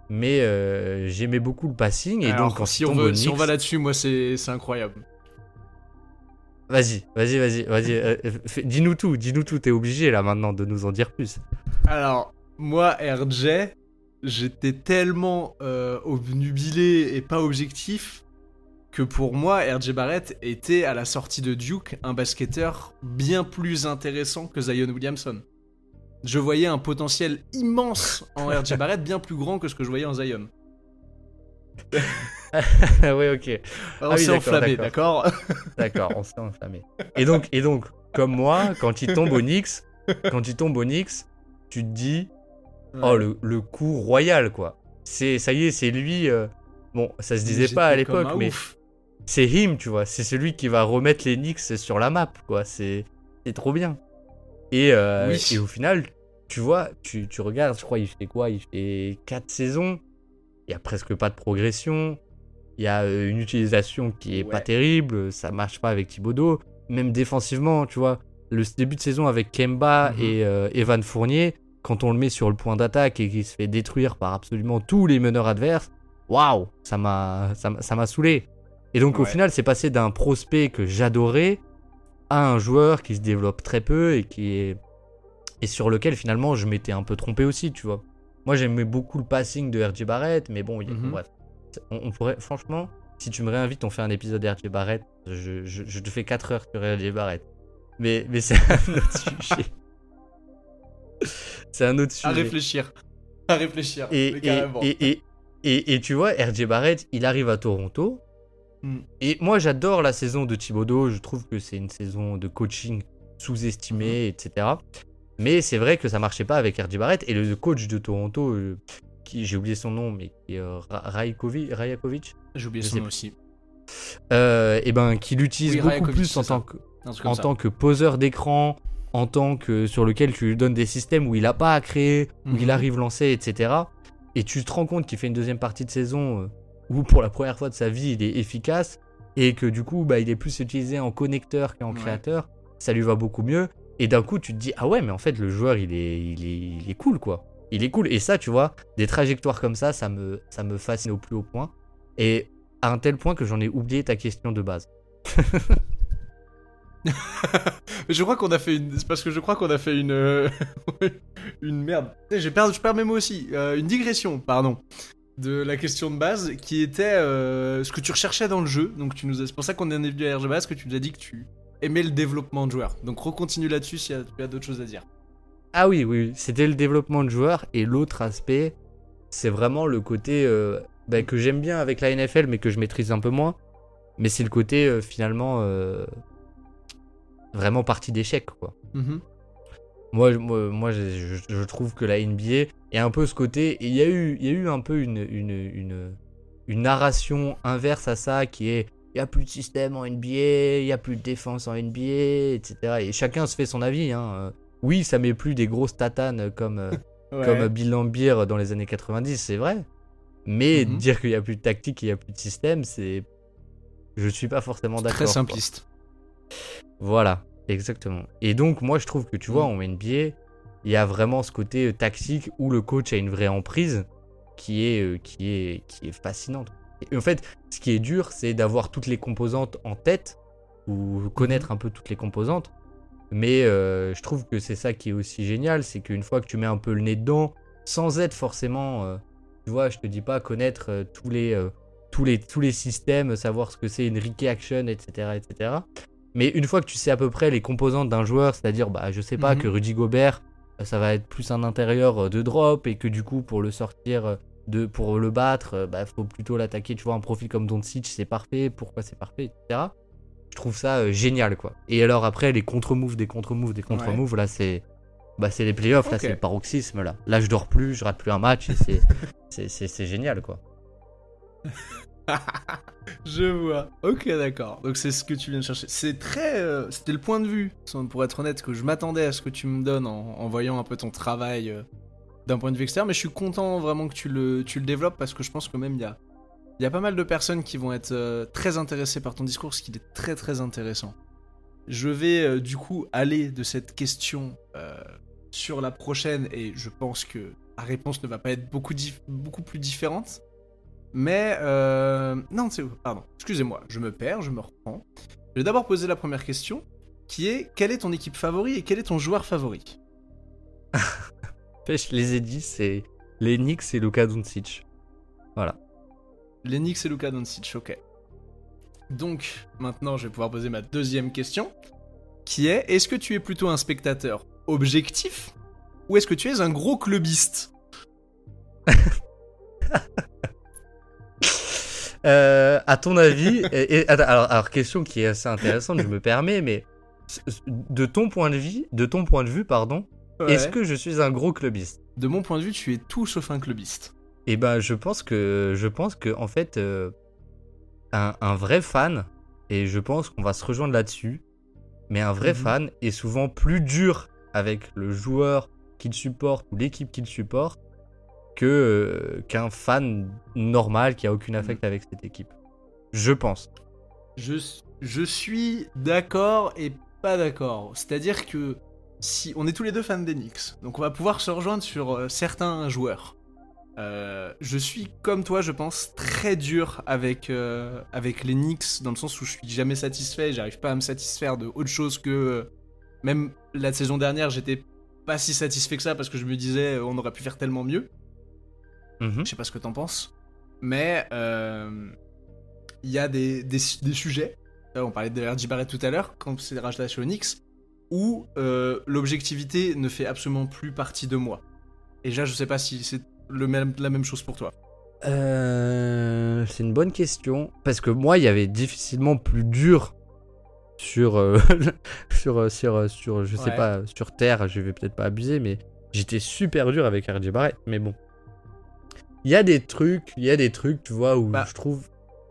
Mais j'aimais beaucoup le passing et donc quand si on va là-dessus, moi c'est incroyable. Vas-y. Dis-nous tout, t'es obligé là maintenant de nous en dire plus. Alors, moi, RJ, j'étais tellement obnubilé et pas objectif que pour moi, RJ Barrett était à la sortie de Duke un basketteur bien plus intéressant que Zion Williamson. Je voyais un potentiel immense en RJ Barrett, bien plus grand que ce que je voyais en Zion. Oui, ok. On s'est enflammé, d'accord. D'accord, on s'est enflammé. Et donc, comme moi, quand il tombe au Knicks, tu te dis, oh, le coup royal, quoi. Ça y est, c'est lui. Bon, ça se disait pas à l'époque, mais c'est him, tu vois. C'est celui qui va remettre les Knicks sur la map, quoi. C'est trop bien. Et au final, tu vois, tu regardes, je crois, il fait quoi? Il fait 4 saisons. Il y a presque pas de progression. Il y a une utilisation qui est pas terrible. Ça marche pas avec Thibodeau. Même défensivement, tu vois. Le début de saison avec Kemba et Evan Fournier, quand on le met sur le point d'attaque et qu'il se fait détruire par absolument tous les meneurs adverses, waouh, ça m'a saoulé. Et donc au final, c'est passé d'un prospect que j'adorais à un joueur qui se développe très peu et sur lequel finalement je m'étais un peu trompé aussi, tu vois. Moi j'aimais beaucoup le passing de RJ Barrett, mais bon, bref. On pourrait, franchement, si tu me réinvites, on fait un épisode de RJ Barrett, je te fais 4 heures sur RJ Barrett. Mais c'est un autre sujet. C'est un autre sujet. À réfléchir. Et tu vois, RJ Barrett, il arrive à Toronto. Et moi, j'adore la saison de Thibodeau. Je trouve que c'est une saison de coaching sous-estimée, etc. Mais c'est vrai que ça marchait pas avec RJ Barrett. Et le coach de Toronto, j'ai oublié son nom, mais qui est Rajakovic. J'ai oublié son nom aussi. Et ben, qui l'utilise beaucoup plus en tant que poseur d'écran, en tant que sur lequel tu lui donnes des systèmes où il a pas à créer, où il arrive lancé, etc. Et tu te rends compte qu'il fait une deuxième partie de saison où pour la première fois de sa vie il est efficace et que du coup il est plus utilisé en connecteur qu'en créateur, ça lui va beaucoup mieux. Et d'un coup tu te dis ah ouais, mais en fait le joueur il est cool quoi. Il est cool. Et ça, tu vois, des trajectoires comme ça me fascine au plus haut point. Et à un tel point que j'en ai oublié ta question de base. Mais je crois qu'on a fait une... C'est parce que je crois qu'on a fait une... une merde. Je perds mes mots aussi. Une digression, pardon. De la question de base, qui était ce que tu recherchais dans le jeu. Donc c'est pour ça qu'on en est venu à RG Base, que tu nous as dit que tu aimais le développement de joueurs. Donc recontinue là-dessus si tu as d'autres choses à dire. Ah oui, c'était le développement de joueurs. Et l'autre aspect, c'est vraiment le côté que j'aime bien avec la NFL, mais que je maîtrise un peu moins. Mais c'est le côté finalement vraiment partie d'échec, quoi. Moi, je trouve que la NBA est un peu ce côté. Et il y a eu un peu une narration inverse à ça qui est il n'y a plus de système en NBA, il n'y a plus de défense en NBA, etc. Et chacun se fait son avis, hein. Oui, ça met plus des grosses tatanes comme Bill Laimbeer dans les années 90, c'est vrai. Mais dire qu'il n'y a plus de tactique, il n'y a plus de système, je suis pas forcément d'accord. Très simpliste. Voilà, exactement. Et donc, moi, je trouve que, tu vois, en NBA, il y a vraiment ce côté tactique où le coach a une vraie emprise qui est fascinante. Et en fait, ce qui est dur, c'est d'avoir toutes les composantes en tête ou connaître un peu toutes les composantes. Mais je trouve que c'est ça qui est aussi génial, c'est qu'une fois que tu mets un peu le nez dedans, sans être forcément, tu vois, je te dis pas connaître tous les systèmes, savoir ce que c'est une Ricky Action, etc., etc. Mais une fois que tu sais à peu près les composantes d'un joueur, c'est-à-dire, je sais pas, que Rudy Gobert, ça va être plus un intérieur de drop et que du coup, pour le sortir, pour le battre, faut plutôt l'attaquer, tu vois, un profil comme Doncic, c'est parfait, pourquoi c'est parfait, etc. Je trouve ça génial, quoi. Et alors après, les contre-moves, là, c'est les playoffs, là, c'est le paroxysme, là. Là, je dors plus, je rate plus un match, et c'est génial, quoi. Je vois. Ok, d'accord. Donc c'est ce que tu viens de chercher. C'est très... c'était le point de vue, pour être honnête, que je m'attendais à ce que tu me donnes en voyant un peu ton travail d'un point de vue externe, mais je suis content vraiment que tu le développes, parce que je pense que même il y a pas mal de personnes qui vont être très intéressées par ton discours, ce qui est très très intéressant. Je vais du coup aller de cette question sur la prochaine, et je pense que la réponse ne va pas être beaucoup plus différente. Mais non, pardon, excusez-moi, je me perds, je me reprends. Je vais d'abord poser la première question, qui est quelle est ton équipe favori et quel est ton joueur favori? Je les ai dit, c'est les Knicks et Luka Doncic. Voilà. Les Knicks et Luka Doncic, ok. Donc, maintenant, je vais pouvoir poser ma deuxième question, qui est, est-ce que tu es plutôt un spectateur objectif, ou est-ce que tu es un gros clubiste? À ton avis, alors question qui est assez intéressante, je me permets, mais de ton point de vue, pardon, est-ce que je suis un gros clubiste? De mon point de vue, tu es tout sauf un clubiste. Et je pense que en fait, un vrai fan, et je pense qu'on va se rejoindre là-dessus, mais un vrai fan est souvent plus dur avec le joueur qu'il supporte ou l'équipe qu'il supporte qu'un fan normal qui a aucun affect avec cette équipe. Je pense. Je suis d'accord et pas d'accord. C'est-à-dire que si on est tous les deux fans des Knicks, donc on va pouvoir se rejoindre sur certains joueurs. Je suis comme toi, je pense, très dur avec les Knicks, dans le sens où je suis jamais satisfait, j'arrive pas à me satisfaire de autre chose que... même la saison dernière, j'étais pas si satisfait que ça, parce que je me disais, on aurait pu faire tellement mieux. Je sais pas ce que t'en penses. Mais il y a des sujets, on parlait de RJ Barrett tout à l'heure, quand c'est rachat chez Knicks, où l'objectivité ne fait absolument plus partie de moi. Et déjà, je sais pas si c'est la même chose pour toi. C'est une bonne question. Parce que moi, il y avait difficilement plus dur sur je sais pas, sur Terre, je vais peut-être pas abuser, mais j'étais super dur avec RJ Barrett. Mais bon. Il y a des trucs, tu vois, où je trouve...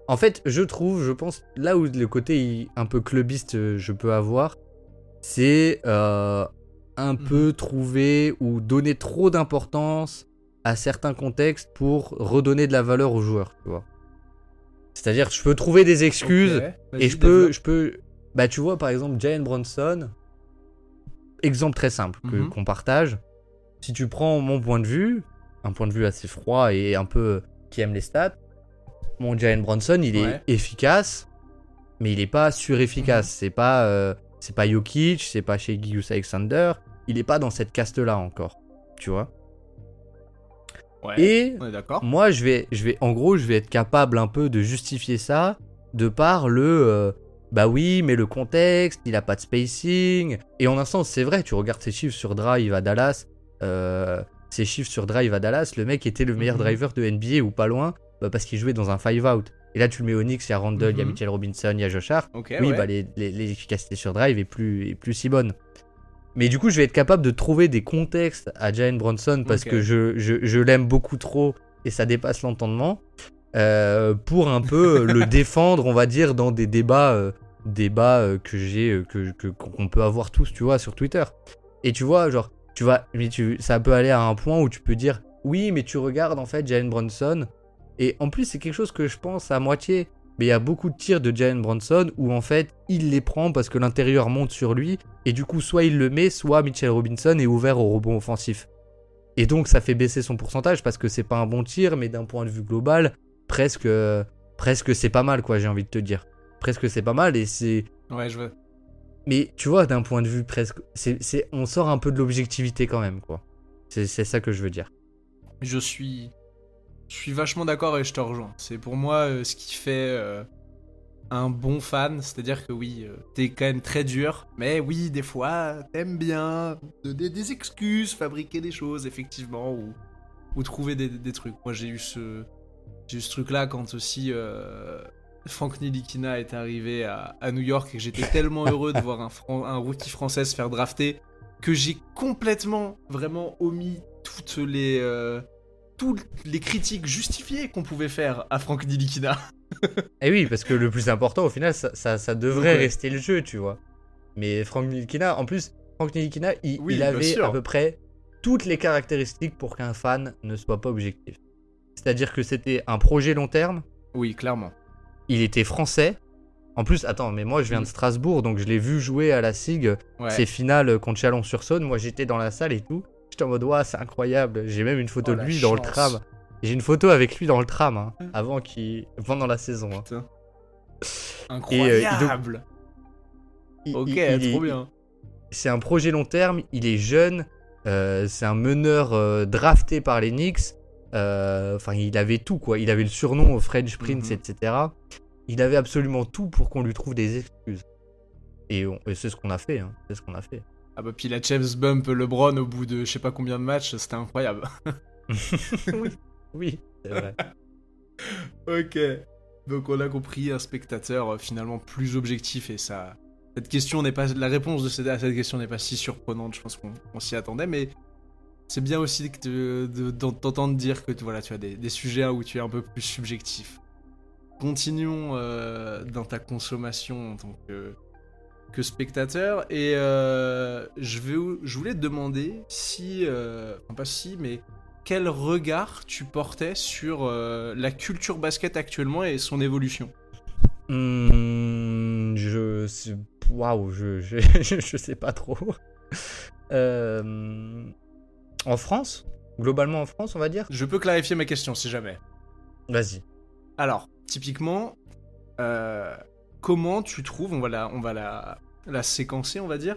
En fait, je pense, là où le côté un peu clubiste je peux avoir, c'est un peu trouver ou donner trop d'importance à certains contextes pour redonner de la valeur aux joueurs, tu vois. C'est-à-dire, je peux trouver des excuses et je peux... Bah, tu vois, par exemple, Jalen Brunson, exemple très simple qu'on partage. Si tu prends mon point de vue, un point de vue assez froid et un peu qui aime les stats, mon Jalen Brunson, il est efficace, mais il est pas surefficace. C'est pas Jokic, c'est pas chez Gilgeous-Alexander. Il est pas dans cette caste-là encore, tu vois. Et on est d'accord. Moi, je vais être capable un peu de justifier ça de par le... bah oui, mais le contexte, il a pas de spacing. Et en un sens, c'est vrai, tu regardes ses chiffres sur Drive à Dallas, le mec était le meilleur driver de NBA ou pas loin, parce qu'il jouait dans un 5-out. Et là, tu le mets au Knicks, il y a Randle, il y a Mitchell Robinson, il y a Josh Hart. Bah l'efficacité sur Drive est plus si bonne. Mais du coup, je vais être capable de trouver des contextes à Jalen Brunson parce que je l'aime beaucoup trop et ça dépasse l'entendement pour un peu le défendre, on va dire, dans des débats qu'on peut avoir tous, tu vois, sur Twitter. Et tu vois, genre, ça peut aller à un point où tu peux dire oui, mais tu regardes en fait Jalen Brunson. Et en plus, c'est quelque chose que je pense à moitié. Mais il y a beaucoup de tirs de Jalen Brunson où en fait il les prend parce que l'intérieur monte sur lui et du coup soit il le met, soit Mitchell Robinson est ouvert au rebond offensif. Et donc ça fait baisser son pourcentage parce que c'est pas un bon tir, mais d'un point de vue global, presque c'est pas mal, quoi, j'ai envie de te dire. Presque c'est pas mal et c'est... Ouais, je veux. Mais tu vois, d'un point de vue presque... on sort un peu de l'objectivité quand même, quoi. C'est ça que je veux dire. Je suis vachement d'accord et je te rejoins. C'est pour moi ce qui fait un bon fan. C'est-à-dire que oui, t'es quand même très dur. Mais oui, des fois, t'aimes bien donner des excuses, fabriquer des choses, effectivement, ou trouver des trucs. Moi, j'ai eu ce truc-là quand aussi Frank Ntilikina est arrivé à New York et que j'étais tellement heureux de voir un rookie français se faire drafter que j'ai complètement, vraiment omis toutes les critiques justifiées qu'on pouvait faire à Frank Ntilikina. Et oui, parce que le plus important, au final, ça devrait rester le jeu, tu vois. Mais Frank Ntilikina, en plus, il avait à peu près toutes les caractéristiques pour qu'un fan ne soit pas objectif. C'est-à-dire que c'était un projet long terme. Oui, clairement. Il était français. En plus, attends, mais moi je viens de Strasbourg, donc je l'ai vu jouer à la SIG, ses finales contre Chalon-sur-Saône. Moi j'étais dans la salle et tout. J'étais en mode, ouah, c'est incroyable. J'ai même une photo de lui dans le tram. J'ai une photo avec lui dans le tram, pendant la saison. Hein. Incroyable. Trop bien. C'est un projet long terme, il est jeune, c'est un meneur drafté par les Knicks. Il avait tout, quoi. Il avait le surnom French Prince, etc. Il avait absolument tout pour qu'on lui trouve des excuses. Et c'est ce qu'on a fait. Ah bah puis la James Bump LeBron au bout de je sais pas combien de matchs, c'était incroyable. Oui, c'est vrai. Ok. Donc on a compris un spectateur finalement plus objectif et ça... Cette question n'est pas... La réponse à cette question n'est pas si surprenante, je pense qu'on s'y attendait, mais c'est bien aussi d'entendre dire que tu as des sujets où tu es un peu plus subjectif. Continuons dans ta consommation en tant que que spectateur. Et je voulais te demander si, enfin pas si, mais quel regard tu portais sur la culture basket actuellement et son évolution. Waouh, je sais pas trop. En France, globalement en France, on va dire. Je peux clarifier ma question si jamais. Vas-y. Alors, typiquement, comment tu trouves, on va la séquencer, on va dire.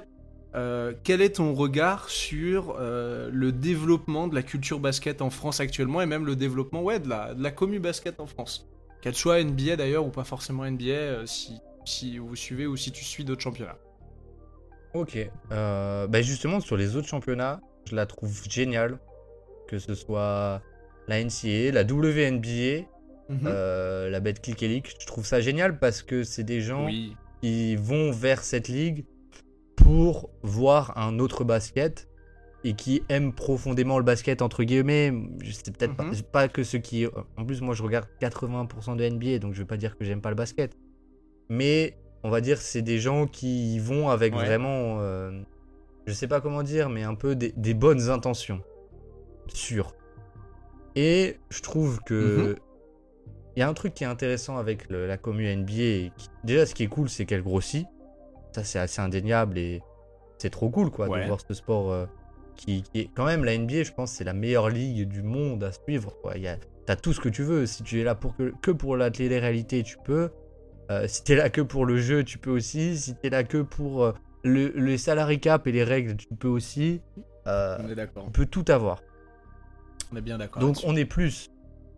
Quel est ton regard sur le développement de la culture basket en France actuellement et même le développement de la commu basket en France, qu'elle soit NBA d'ailleurs ou pas forcément NBA, si vous suivez ou si tu suis d'autres championnats. Ok. Justement, sur les autres championnats, je la trouve géniale. Que ce soit la NCAA, la WNBA, la Betclic League. Je trouve ça génial parce que c'est des gens qui vont vers cette ligue pour voir un autre basket et qui aiment profondément le basket, entre guillemets. C'est peut-être pas que ceux qui... En plus, moi, je regarde 80% de NBA, donc je vais pas dire que j'aime pas le basket. Mais, on va dire, c'est des gens qui y vont avec vraiment... je sais pas comment dire, mais un peu des bonnes intentions. Sûr. Et je trouve que... Il y a un truc qui est intéressant avec la commu NBA. Déjà, ce qui est cool, c'est qu'elle grossit. Ça, c'est assez indéniable et c'est trop cool, quoi, de voir ce sport qui est... Quand même, la NBA, je pense, c'est la meilleure ligue du monde à suivre, quoi. T'as tout ce que tu veux. Si tu es là que pour la télé-réalité, tu peux. Si t'es là que pour le jeu, tu peux aussi. Si t'es là que pour le salary cap et les règles, tu peux aussi. On est d'accord. On peut tout avoir. On est bien d'accord. Donc, on est plus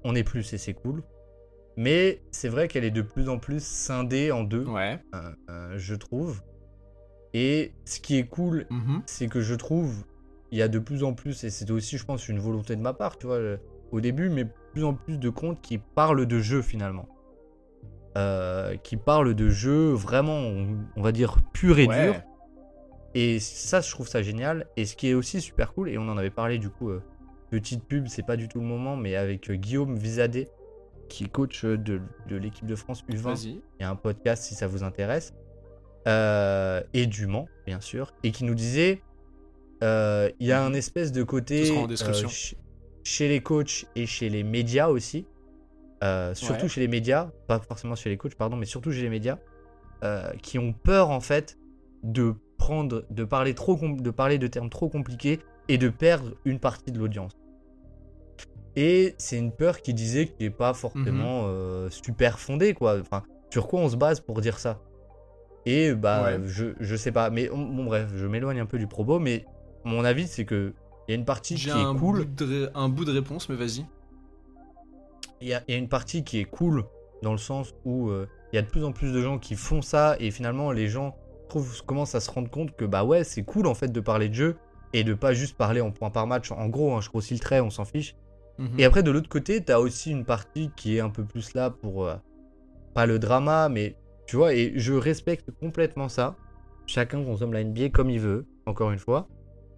et c'est cool. Mais c'est vrai qu'elle est de plus en plus scindée en deux, je trouve. Et ce qui est cool, c'est que je trouve, il y a de plus en plus, et c'était aussi, je pense, une volonté de ma part, tu vois, au début, mais de plus en plus de comptes qui parlent de jeu, finalement. Qui parlent de jeu vraiment, on va dire, pur et dur. Et ça, je trouve ça génial. Et ce qui est aussi super cool, et on en avait parlé, du coup, petite pub, c'est pas du tout le moment, mais avec Guillaume Vizadeh, qui est coach de l'équipe de France U20. Vas-y. Il y a un podcast si ça vous intéresse. Et du Mans, bien sûr. Et qui nous disait, il y a un espèce de côté chez les coachs et chez les médias aussi. Surtout chez les médias, pas forcément chez les coachs, pardon, mais surtout chez les médias, qui ont peur en fait de parler de termes trop compliqués et de perdre une partie de l'audience. Et c'est une peur qui disait qu'il n'est pas forcément super fondée, quoi. Enfin, sur quoi on se base pour dire ça? Et je sais pas. Mais bon, bref, je m'éloigne un peu du propos, mais mon avis, c'est que il y a une partie qui est cool. Un bout de réponse, mais vas-y. Il y a une partie qui est cool dans le sens où il y a de plus en plus de gens qui font ça et finalement les gens commencent à se rendre compte que c'est cool en fait de parler de jeu et de pas juste parler en points par match. En gros, je grossis le trait, on s'en fiche. Et après, de l'autre côté, t'as aussi une partie qui est un peu plus là pour pas le drama, mais tu vois, et je respecte complètement ça. Chacun consomme la NBA comme il veut, encore une fois.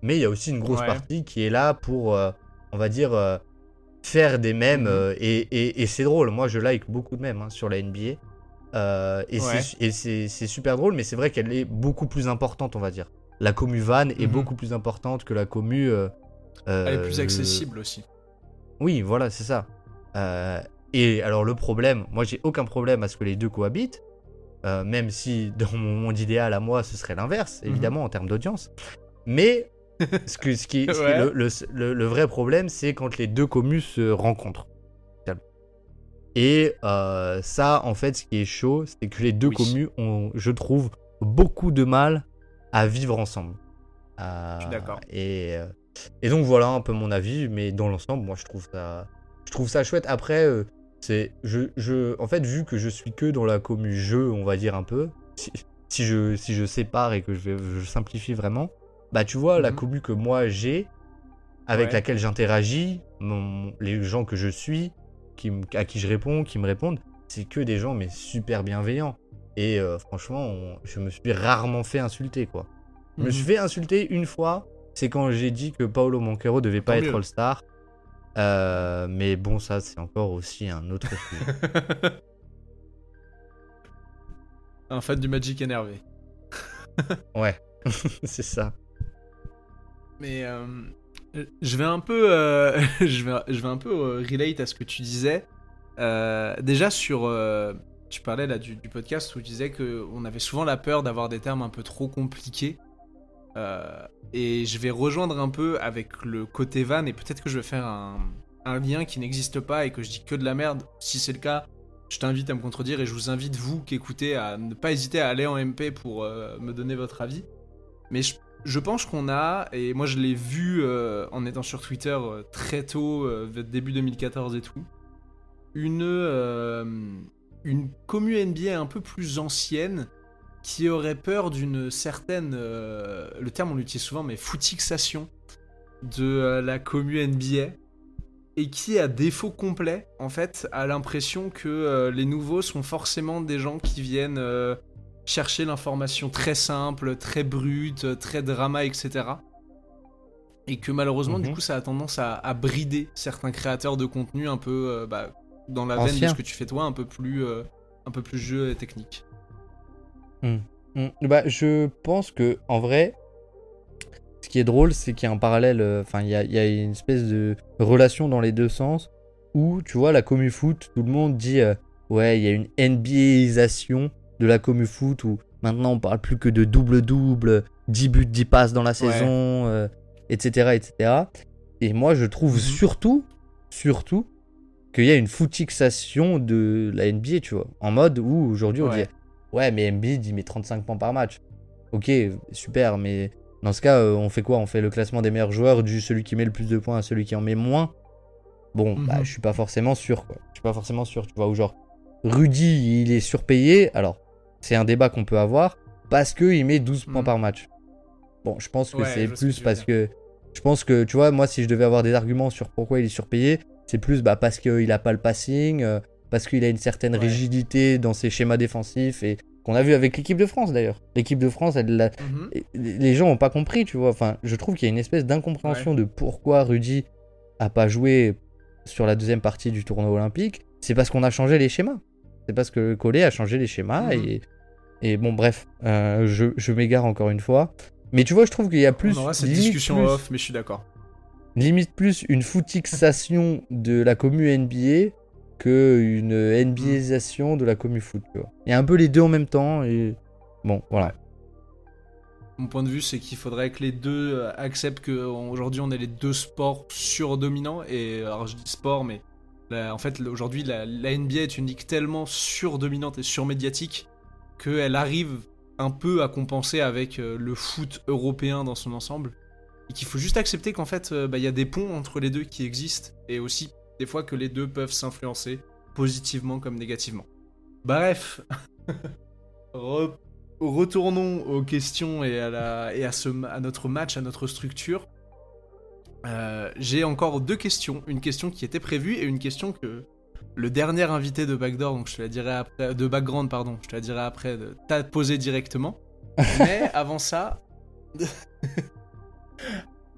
Mais il y a aussi une grosse partie qui est là pour, on va dire, faire des mèmes. Et c'est drôle. Moi, je like beaucoup de mèmes sur la NBA. C'est super drôle, mais c'est vrai qu'elle est beaucoup plus importante, on va dire. La commu Van est beaucoup plus importante que la commu... elle est plus accessible aussi. Oui, voilà, c'est ça. Et alors le problème, moi j'ai aucun problème à ce que les deux cohabitent, même si dans mon monde idéal à moi ce serait l'inverse, évidemment en termes d'audience. Mais le vrai problème, c'est quand les deux commus se rencontrent. Et ça, en fait, ce qui est chaud, c'est que les deux commus ont, je trouve, beaucoup de mal à vivre ensemble. Je suis d'accord. Et donc voilà un peu mon avis, mais dans l'ensemble, moi je trouve ça chouette. Après, en fait, vu que je suis que dans la commu jeu, on va dire un peu, si je sépare et que je simplifie vraiment, tu vois, la commu que moi j'ai, avec laquelle j'interagis, les gens que je suis, à qui je réponds, qui me répondent, c'est que des gens mais super bienveillants. Et franchement, je me suis rarement fait insulter, quoi. Je me suis fait insulter une fois. C'est quand j'ai dit que Paolo Banchero devait pas être All-Star. Mais bon, ça, c'est encore aussi un autre sujet. Un fan du Magic énervé. Ouais, c'est ça. Mais je vais un peu, je vais un peu relate à ce que tu disais. Déjà tu parlais là du podcast où tu disais qu'on avait souvent la peur d'avoir des termes un peu trop compliqués. Et je vais rejoindre un peu avec le côté van et peut-être que je vais faire un lien qui n'existe pas et que je dis que de la merde. Si c'est le cas, je t'invite à me contredire et je vous invite, vous qui écoutez, à ne pas hésiter à aller en MP pour me donner votre avis. Mais je pense qu'on a, et moi je l'ai vu en étant sur Twitter très tôt, début 2014 et tout, une commu NBA un peu plus ancienne qui aurait peur d'une certaine, le terme on l'utilise souvent, mais footixation de la commu NBA et qui, à défaut complet, en fait, a l'impression que les nouveaux sont forcément des gens qui viennent chercher l'information très simple, très brute, très drama, etc. Et que malheureusement, du coup, ça a tendance à brider certains créateurs de contenu un peu dans la veine de ce que tu fais toi, un peu plus jeu et technique. Bah, je pense que en vrai, ce qui est drôle, c'est qu'il y a un parallèle, enfin, il y a une espèce de relation dans les deux sens où, tu vois, la commu foot, tout le monde dit ouais, il y a une NBAisation de la commu foot où maintenant on parle plus que de double-double, 10 buts, 10 passes dans la saison, etc., etc. Et moi, je trouve surtout qu'il y a une footixation de la NBA, tu vois, en mode où aujourd'hui on dit ouais, mais Embiid il met 35 points par match. Ok, super, mais dans ce cas, on fait quoi? On fait le classement des meilleurs joueurs du celui qui met le plus de points à celui qui en met moins. Bon, bah, je suis pas forcément sûr, quoi. Je suis pas forcément sûr, tu vois, ou genre, Rudy, il est surpayé. Alors, c'est un débat qu'on peut avoir parce qu'il met 12 points par match. Bon, je pense que c'est plus parce que... Je pense que, tu vois, moi, si je devais avoir des arguments sur pourquoi il est surpayé, c'est plus parce qu'il a pas le passing, parce qu'il a une certaine rigidité dans ses schémas défensifs et qu'on a vu avec l'équipe de France d'ailleurs. L'équipe de France, les gens n'ont pas compris, tu vois. Enfin, je trouve qu'il y a une espèce d'incompréhension de pourquoi Rudy a pas joué sur la deuxième partie du tournoi olympique. C'est parce qu'on a changé les schémas. C'est parce que Collet a changé les schémas et bon, bref, je m'égare encore une fois. Mais tu vois, je trouve qu'il y a plus... On aura cette discussion off, mais je suis d'accord. Limite plus une footixation de la commu NBA qu'une NBAisation de la commu foot, tu vois. Il y a un peu les deux en même temps et bon, voilà. Mon point de vue, c'est qu'il faudrait que les deux acceptent qu'aujourd'hui on est les deux sports surdominants. Et alors je dis sport, mais en fait aujourd'hui la NBA est une ligue tellement surdominante et surmédiatique qu'elle arrive un peu à compenser avec le foot européen dans son ensemble. Et qu'il faut juste accepter qu'en fait, y a des ponts entre les deux qui existent, et aussi des fois que les deux peuvent s'influencer positivement comme négativement. Bref, retournons aux questions et à notre match, à notre structure. J'ai encore deux questions, une question qui était prévue et une question que le dernier invité de Backdoor, donc je te la dirai après, de Background, pardon, je te la dirai après, t'a posé directement. Mais avant ça...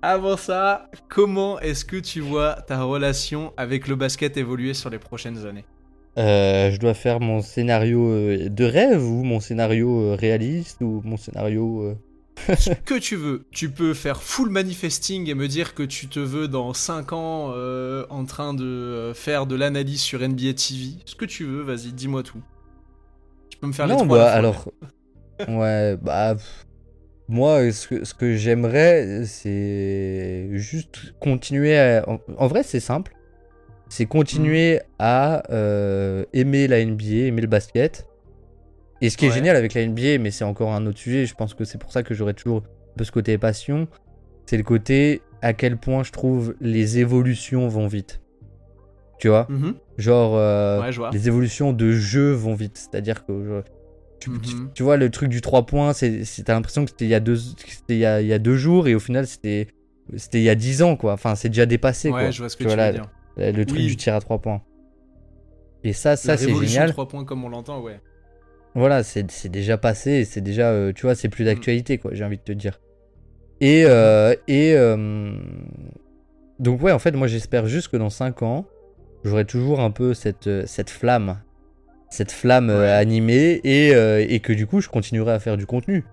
Avant ça, comment est-ce que tu vois ta relation avec le basket évoluer sur les prochaines années? Je dois faire mon scénario de rêve ou mon scénario réaliste ou mon scénario... Ce que tu veux. Tu peux faire full manifesting et me dire que tu te veux dans 5 ans en train de faire de l'analyse sur NBA TV. Ce que tu veux, vas-y, dis-moi tout. Tu peux me faire les trois à la fois. Alors... ouais, moi, ce que j'aimerais, c'est juste continuer à... En vrai, c'est simple. C'est continuer à aimer la NBA, aimer le basket. Et ce qui est génial avec la NBA, mais c'est encore un autre sujet, je pense que c'est pour ça que j'aurais toujours un peu ce côté passion, c'est le côté à quel point je trouve les évolutions vont vite. Tu vois ? Genre, les évolutions de jeu vont vite. C'est-à-dire que... Tu vois, le truc du 3 points, t'as l'impression que c'était il y a 2 jours et au final c'était il y a 10 ans, quoi. Enfin, c'est déjà dépassé, quoi. Ouais, je vois ce que tu veux dire. Le truc du tir à 3 points. Et ça c'est génial. La révolution 3 points comme on l'entend, ouais. Voilà, c'est déjà passé, c'est déjà, tu vois, c'est plus d'actualité, quoi, j'ai envie de te dire. Et donc ouais, en fait, moi j'espère juste que dans 5 ans, j'aurai toujours un peu cette flamme animée et que du coup je continuerai à faire du contenu.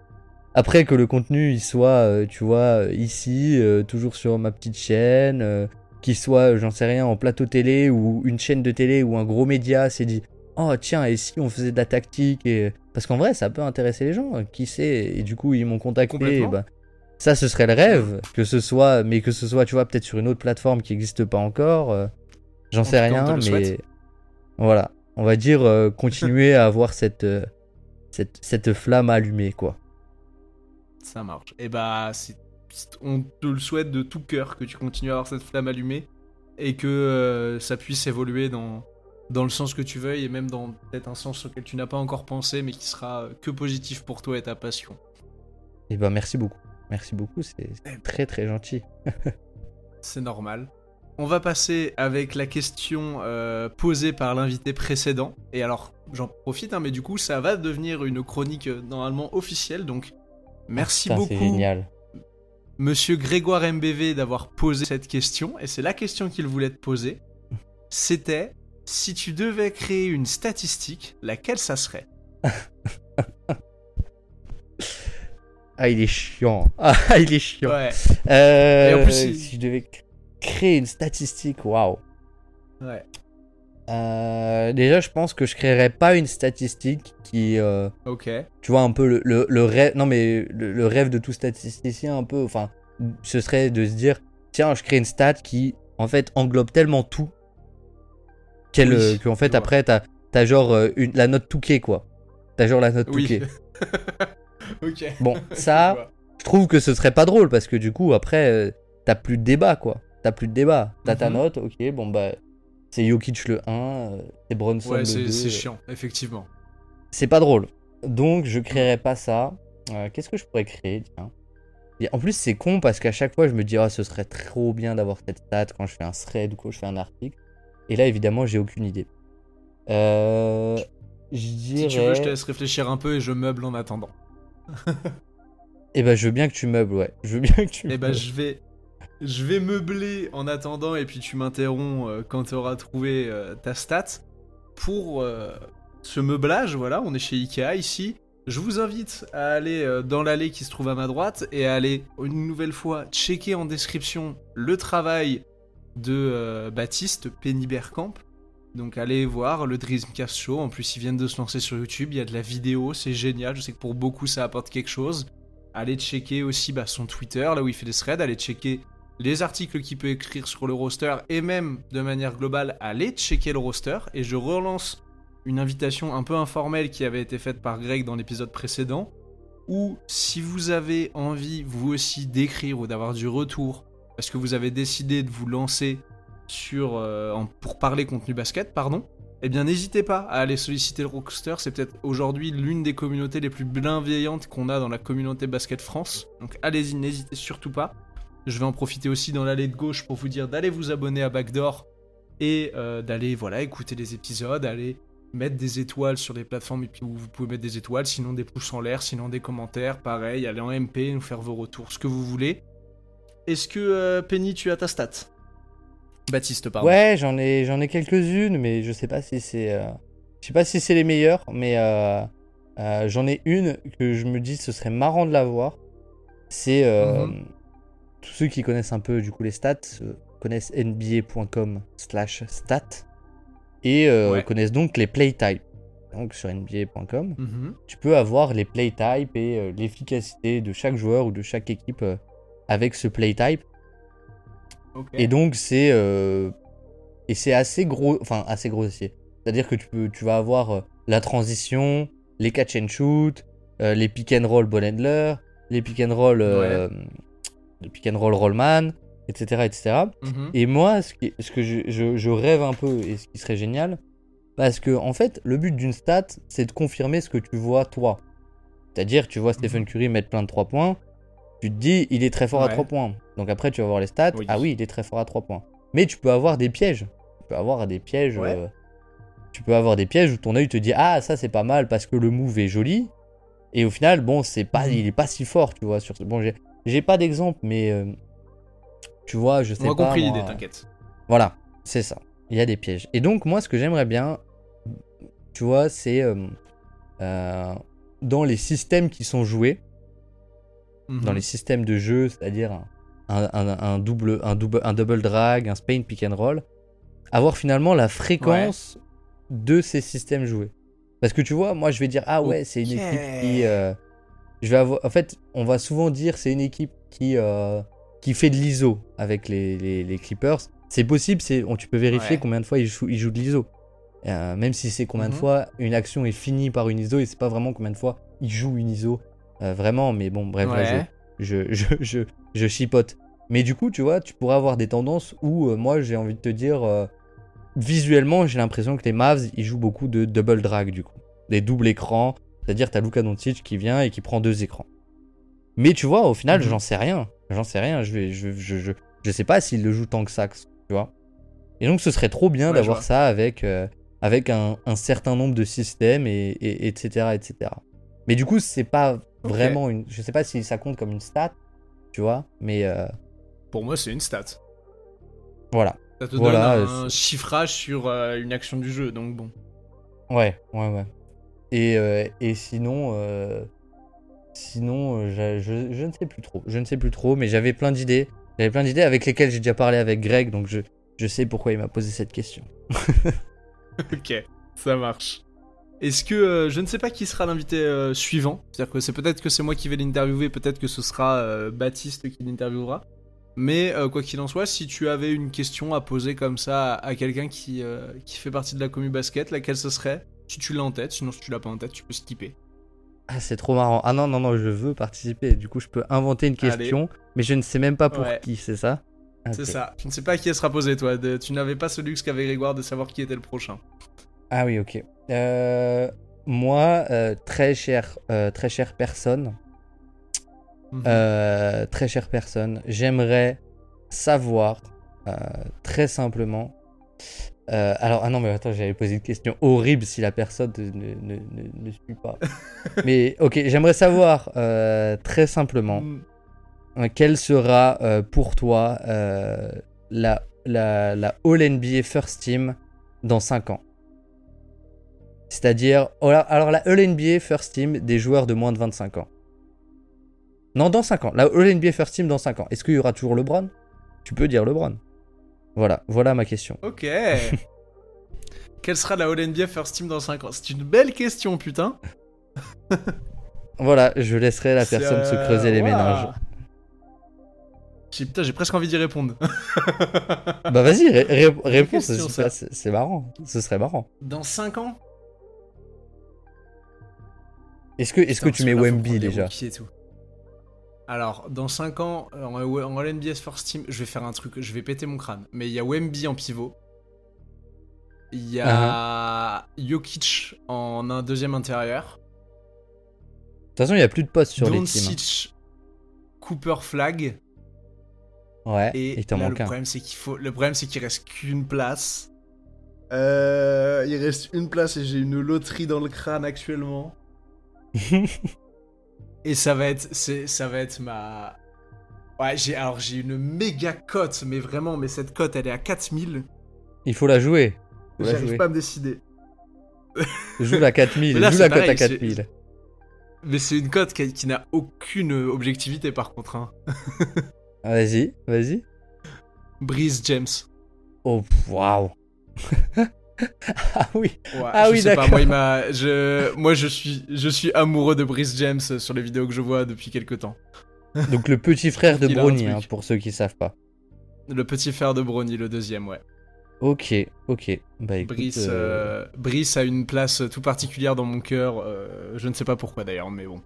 Après que le contenu il soit, tu vois, ici, toujours sur ma petite chaîne, qu'il soit, j'en sais rien, en plateau télé ou une chaîne de télé ou un gros média s'est dit oh tiens, et si on faisait de la tactique et... Parce qu'en vrai, ça peut intéresser les gens, qui sait, et du coup ils m'ont contacté, et ben, ça ce serait le rêve, que ce soit, tu vois, peut-être sur une autre plateforme qui n'existe pas encore, j'en sais rien, mais voilà, on va dire continuer à avoir cette flamme allumée, quoi. Ça marche. Et bah, on te le souhaite de tout cœur, que tu continues à avoir cette flamme allumée et que ça puisse évoluer dans le sens que tu veuilles et même dans peut-être un sens auquel tu n'as pas encore pensé mais qui sera que positif pour toi et ta passion. Et bah merci beaucoup, c'est très très gentil. C'est normal. On va passer avec la question posée par l'invité précédent. Et alors, j'en profite, mais du coup, ça va devenir une chronique normalement officielle. Donc, merci beaucoup, c'est génial. Monsieur Grégoire MBV, d'avoir posé cette question. Et c'est la question qu'il voulait te poser. C'était, si tu devais créer une statistique, laquelle ça serait? Ah, il est chiant. Ouais. Et en plus, si je devais créer une statistique, waouh. Ouais. Déjà, je pense que je créerais pas une statistique qui, ok. Tu vois, un peu le rêve. Non, mais le rêve de tout statisticien, un peu. Enfin, ce serait de se dire, tiens, je crée une stat qui, en fait, englobe tellement tout qu'en fait, après, t'as genre la note Touquet, quoi. T'as genre la note Touquet. Ok. Bon, ça, je trouve que ce serait pas drôle parce que du coup, après, t'as plus de débat, quoi. T'as ta note, ok, bon, bah, c'est Jokic le 1, c'est Bronson le 2. C'est chiant, effectivement. C'est pas drôle. Donc, je créerais pas ça. Qu'est-ce que je pourrais créer, tiens. Et en plus, c'est con parce qu'à chaque fois, je me dis, ce serait trop bien d'avoir cette stat quand je fais un thread ou quand je fais un article. Et là, évidemment, j'ai aucune idée. Je dirais... Si tu veux, je te laisse réfléchir un peu et je meuble en attendant. Eh ben, je veux bien que tu meubles, ouais. Eh ben, je vais meubler en attendant et puis tu m'interromps quand tu auras trouvé ta stat. Pour ce meublage, voilà, on est chez Ikea ici. Je vous invite à aller dans l'allée qui se trouve à ma droite et à aller une nouvelle fois checker en description le travail de Baptiste Pennybergkamp. Donc allez voir le Dreamcast Show, en plus ils viennent de se lancer sur YouTube, il y a de la vidéo, c'est génial, je sais que pour beaucoup ça apporte quelque chose. Allez checker aussi son Twitter, là où il fait des threads, allez checker les articles qu'il peut écrire sur le roster, et même de manière globale, allez checker le roster, et je relance une invitation un peu informelle qui avait été faite par Greg dans l'épisode précédent, où si vous avez envie vous aussi d'écrire ou d'avoir du retour, parce que vous avez décidé de vous lancer pour parler contenu basket, eh bien n'hésitez pas à aller solliciter le roster, c'est peut-être aujourd'hui l'une des communautés les plus bienveillantes qu'on a dans la communauté basket France, donc allez-y, n'hésitez surtout pas. Je vais en profiter aussi dans l'allée de gauche pour vous dire d'aller vous abonner à Backdoor et d'aller écouter les épisodes, aller mettre des étoiles sur les plateformes où vous pouvez mettre des étoiles, sinon des pouces en l'air, sinon des commentaires, pareil, allez en MP, nous faire vos retours, ce que vous voulez. Est-ce que Penny, tu as ta stat? Baptiste, pardon. Ouais, j'en ai quelques-unes, mais je sais pas si c'est les meilleures, mais j'en ai une que je me dis ce serait marrant de la voir. C'est tous ceux qui connaissent un peu du coup les stats connaissent nba.com/stats et connaissent donc les playtypes. Donc sur nba.com, tu peux avoir les playtypes et l'efficacité de chaque joueur ou de chaque équipe avec ce playtype. Okay. Et donc c'est assez gros, enfin assez grossier. C'est-à-dire que tu vas avoir la transition, les catch and shoot, les pick and roll ball handler, les pick and roll rollman, etc. Et moi, ce que je rêve un peu et ce qui serait génial, parce que en fait, le but d'une stat, c'est de confirmer ce que tu vois toi. C'est-à-dire, tu vois Stephen Curry mettre plein de 3 points. Tu te dis, il est très fort à 3 points. Donc après, tu vas voir les stats. Oui. Ah oui, il est très fort à 3 points. Mais tu peux avoir des pièges. Tu peux avoir des pièges où ton œil te dit, ah, ça c'est pas mal parce que le move est joli. Et au final, bon, il est pas si fort, tu vois. Bon, j'ai pas d'exemple, mais tu vois, je sais pas. On a compris l'idée, t'inquiète. Voilà, c'est ça. Il y a des pièges. Et donc, moi, ce que j'aimerais bien, tu vois, c'est dans les systèmes qui sont joués, dans les systèmes de jeu, c'est-à-dire un double drag, un Spain pick and roll, avoir finalement la fréquence de ces systèmes joués. Parce que tu vois, moi je vais dire ah ouais, c'est une équipe qui je vais avoir, en fait, on va souvent dire c'est une équipe qui fait de l'ISO avec les Clippers. C'est possible, tu peux vérifier combien de fois ils jouent de l'ISO. Même si c'est combien de fois une action est finie par une ISO et c'est pas vraiment combien de fois ils jouent une ISO vraiment, mais bon, bref, là, je chipote. Mais du coup, tu vois, tu pourrais avoir des tendances où moi j'ai envie de te dire visuellement, j'ai l'impression que les Mavs ils jouent beaucoup de double drag du coup, des doubles écrans, c'est-à-dire t'as Luka Doncic qui vient et qui prend 2 écrans. Mais tu vois, au final, j'en sais rien. Je sais pas s'il le joue tant que ça, tu vois. Et donc, ce serait trop bien d'avoir ça avec un certain nombre de systèmes, etc., etc. Mais du coup, c'est pas vraiment une... Je sais pas si ça compte comme une stat, tu vois, mais... Pour moi, c'est une stat. Voilà. Ça te donne un chiffrage sur une action du jeu, donc bon. Ouais. Et sinon... je ne sais plus trop. Je ne sais plus trop, mais j'avais plein d'idées. Avec lesquelles j'ai déjà parlé avec Greg, donc je sais pourquoi il m'a posé cette question. Ok, ça marche. Est-ce que je ne sais pas qui sera l'invité suivant. C'est-à-dire que c'est peut-être que c'est moi qui vais l'interviewer, peut-être que ce sera Baptiste qui l'interviewera. Mais quoi qu'il en soit, si tu avais une question à poser comme ça à quelqu'un qui fait partie de la commu basket, laquelle ce serait? Si tu l'as en tête, sinon si tu l'as pas en tête, tu peux skipper. Ah, c'est trop marrant. Ah non, je veux participer. Du coup, je peux inventer une question, mais je ne sais même pas pour qui, c'est ça? C'est ça. Je ne sais pas à qui elle sera posée, toi. Tu n'avais pas ce luxe qu'avait Grégoire de savoir qui était le prochain. Ah oui, ok. Moi, très chère personne. Très chère personne. J'aimerais savoir, très simplement... alors, non, mais attends, j'avais posé une question horrible si la personne ne suit pas. Mais ok, j'aimerais savoir très simplement quelle sera pour toi la All-NBA First Team dans 5 ans. C'est-à-dire, alors la All-NBA First Team des joueurs de moins de 25 ans. Non, dans 5 ans. La All-NBA First Team dans 5 ans. Est-ce qu'il y aura toujours LeBron? Tu peux dire LeBron. Voilà ma question. Ok. Quelle sera la All-NBA First Team dans 5 ans? C'est une belle question, putain. Voilà, je laisserai la personne se creuser les méninges. Putain, j'ai presque envie d'y répondre. Bah vas-y, réponds, c'est marrant. Ce serait marrant. Dans 5 ans? Est-ce que tu mets Wemby déjà? Alors, dans 5 ans, en All-NBA First Team, je vais faire un truc, je vais péter mon crâne. Mais il y a Wemby en pivot. Il y a Jokic en un deuxième intérieur. De toute façon, il n'y a plus de postes sur les teams. Doncic, Cooper Flag. Ouais, et il t'en manque un. Le problème, c'est qu'il reste qu'une place. Il reste une place et j'ai une loterie dans le crâne actuellement. Et ça va être ma... Ouais, j'ai une méga cote, mais vraiment, cette cote, elle est à 4000. Il faut la jouer. J'arrive pas à me décider. Joue la 4000, joue la cote à 4000. Mais c'est une cote qui n'a aucune objectivité, par contre. Hein. Vas-y. Brice James. Oh, waouh. Ah oui. Ouais, oui, d'accord. Moi, je suis amoureux de Brice James sur les vidéos que je vois depuis quelques temps. Donc le petit frère de Bronny, hein, pour ceux qui savent pas. Le petit frère de Bronny, le deuxième, ouais. Ok. Bah, écoute, Brice a une place tout particulière dans mon cœur. Je ne sais pas pourquoi d'ailleurs, mais bon.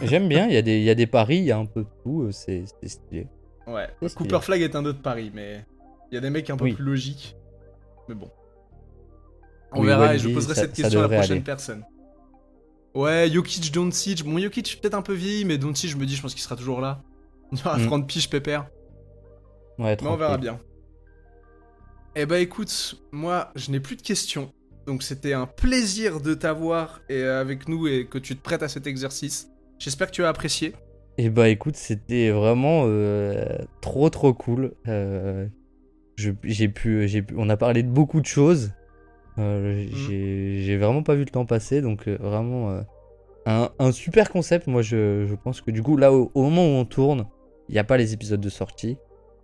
J'aime bien, il y a des paris, il y a un peu de tout, c'est stylé. Ouais, Cooper Flag est un autre pari, mais il y a des mecs un peu plus logiques. Mais bon. On verra et je poserai cette question à la prochaine personne. Ouais, Jokic, Doncic. Bon, Jokic peut-être un peu vieilli, mais Doncic, je pense qu'il sera toujours là. Il y aura 30 piges pépère. Ouais, mais on verra bien. Eh bah écoute, moi, je n'ai plus de questions. Donc c'était un plaisir de t'avoir avec nous et que tu te prêtes à cet exercice. J'espère que tu as apprécié. Et bah écoute, c'était vraiment trop cool. On a parlé de beaucoup de choses. J'ai vraiment pas vu le temps passer, donc vraiment un super concept. Moi, je pense que du coup, là, au moment où on tourne, il n'y a pas les épisodes de sortie.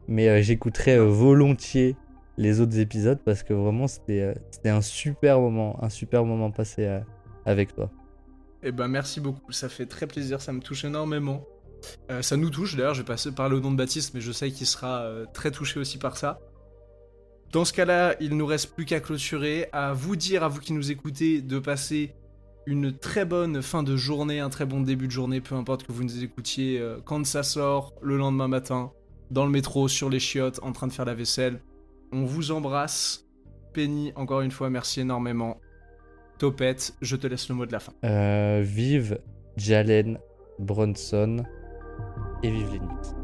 Mais j'écouterai volontiers les autres épisodes parce que vraiment, c'était un super moment passé avec toi. Eh ben merci beaucoup, ça fait très plaisir, ça me touche énormément. Ça nous touche d'ailleurs, je vais passer par le nom de Baptiste, mais je sais qu'il sera très touché aussi par ça. Dans ce cas-là, il nous reste plus qu'à clôturer, à vous dire, à vous qui nous écoutez, de passer une très bonne fin de journée, un très bon début de journée, peu importe que vous nous écoutiez quand ça sort, le lendemain matin, dans le métro, sur les chiottes, en train de faire la vaisselle. On vous embrasse. Penny, encore une fois, merci énormément. Topette, je te laisse le mot de la fin. Vive Jalen Brunson et vive les Knicks.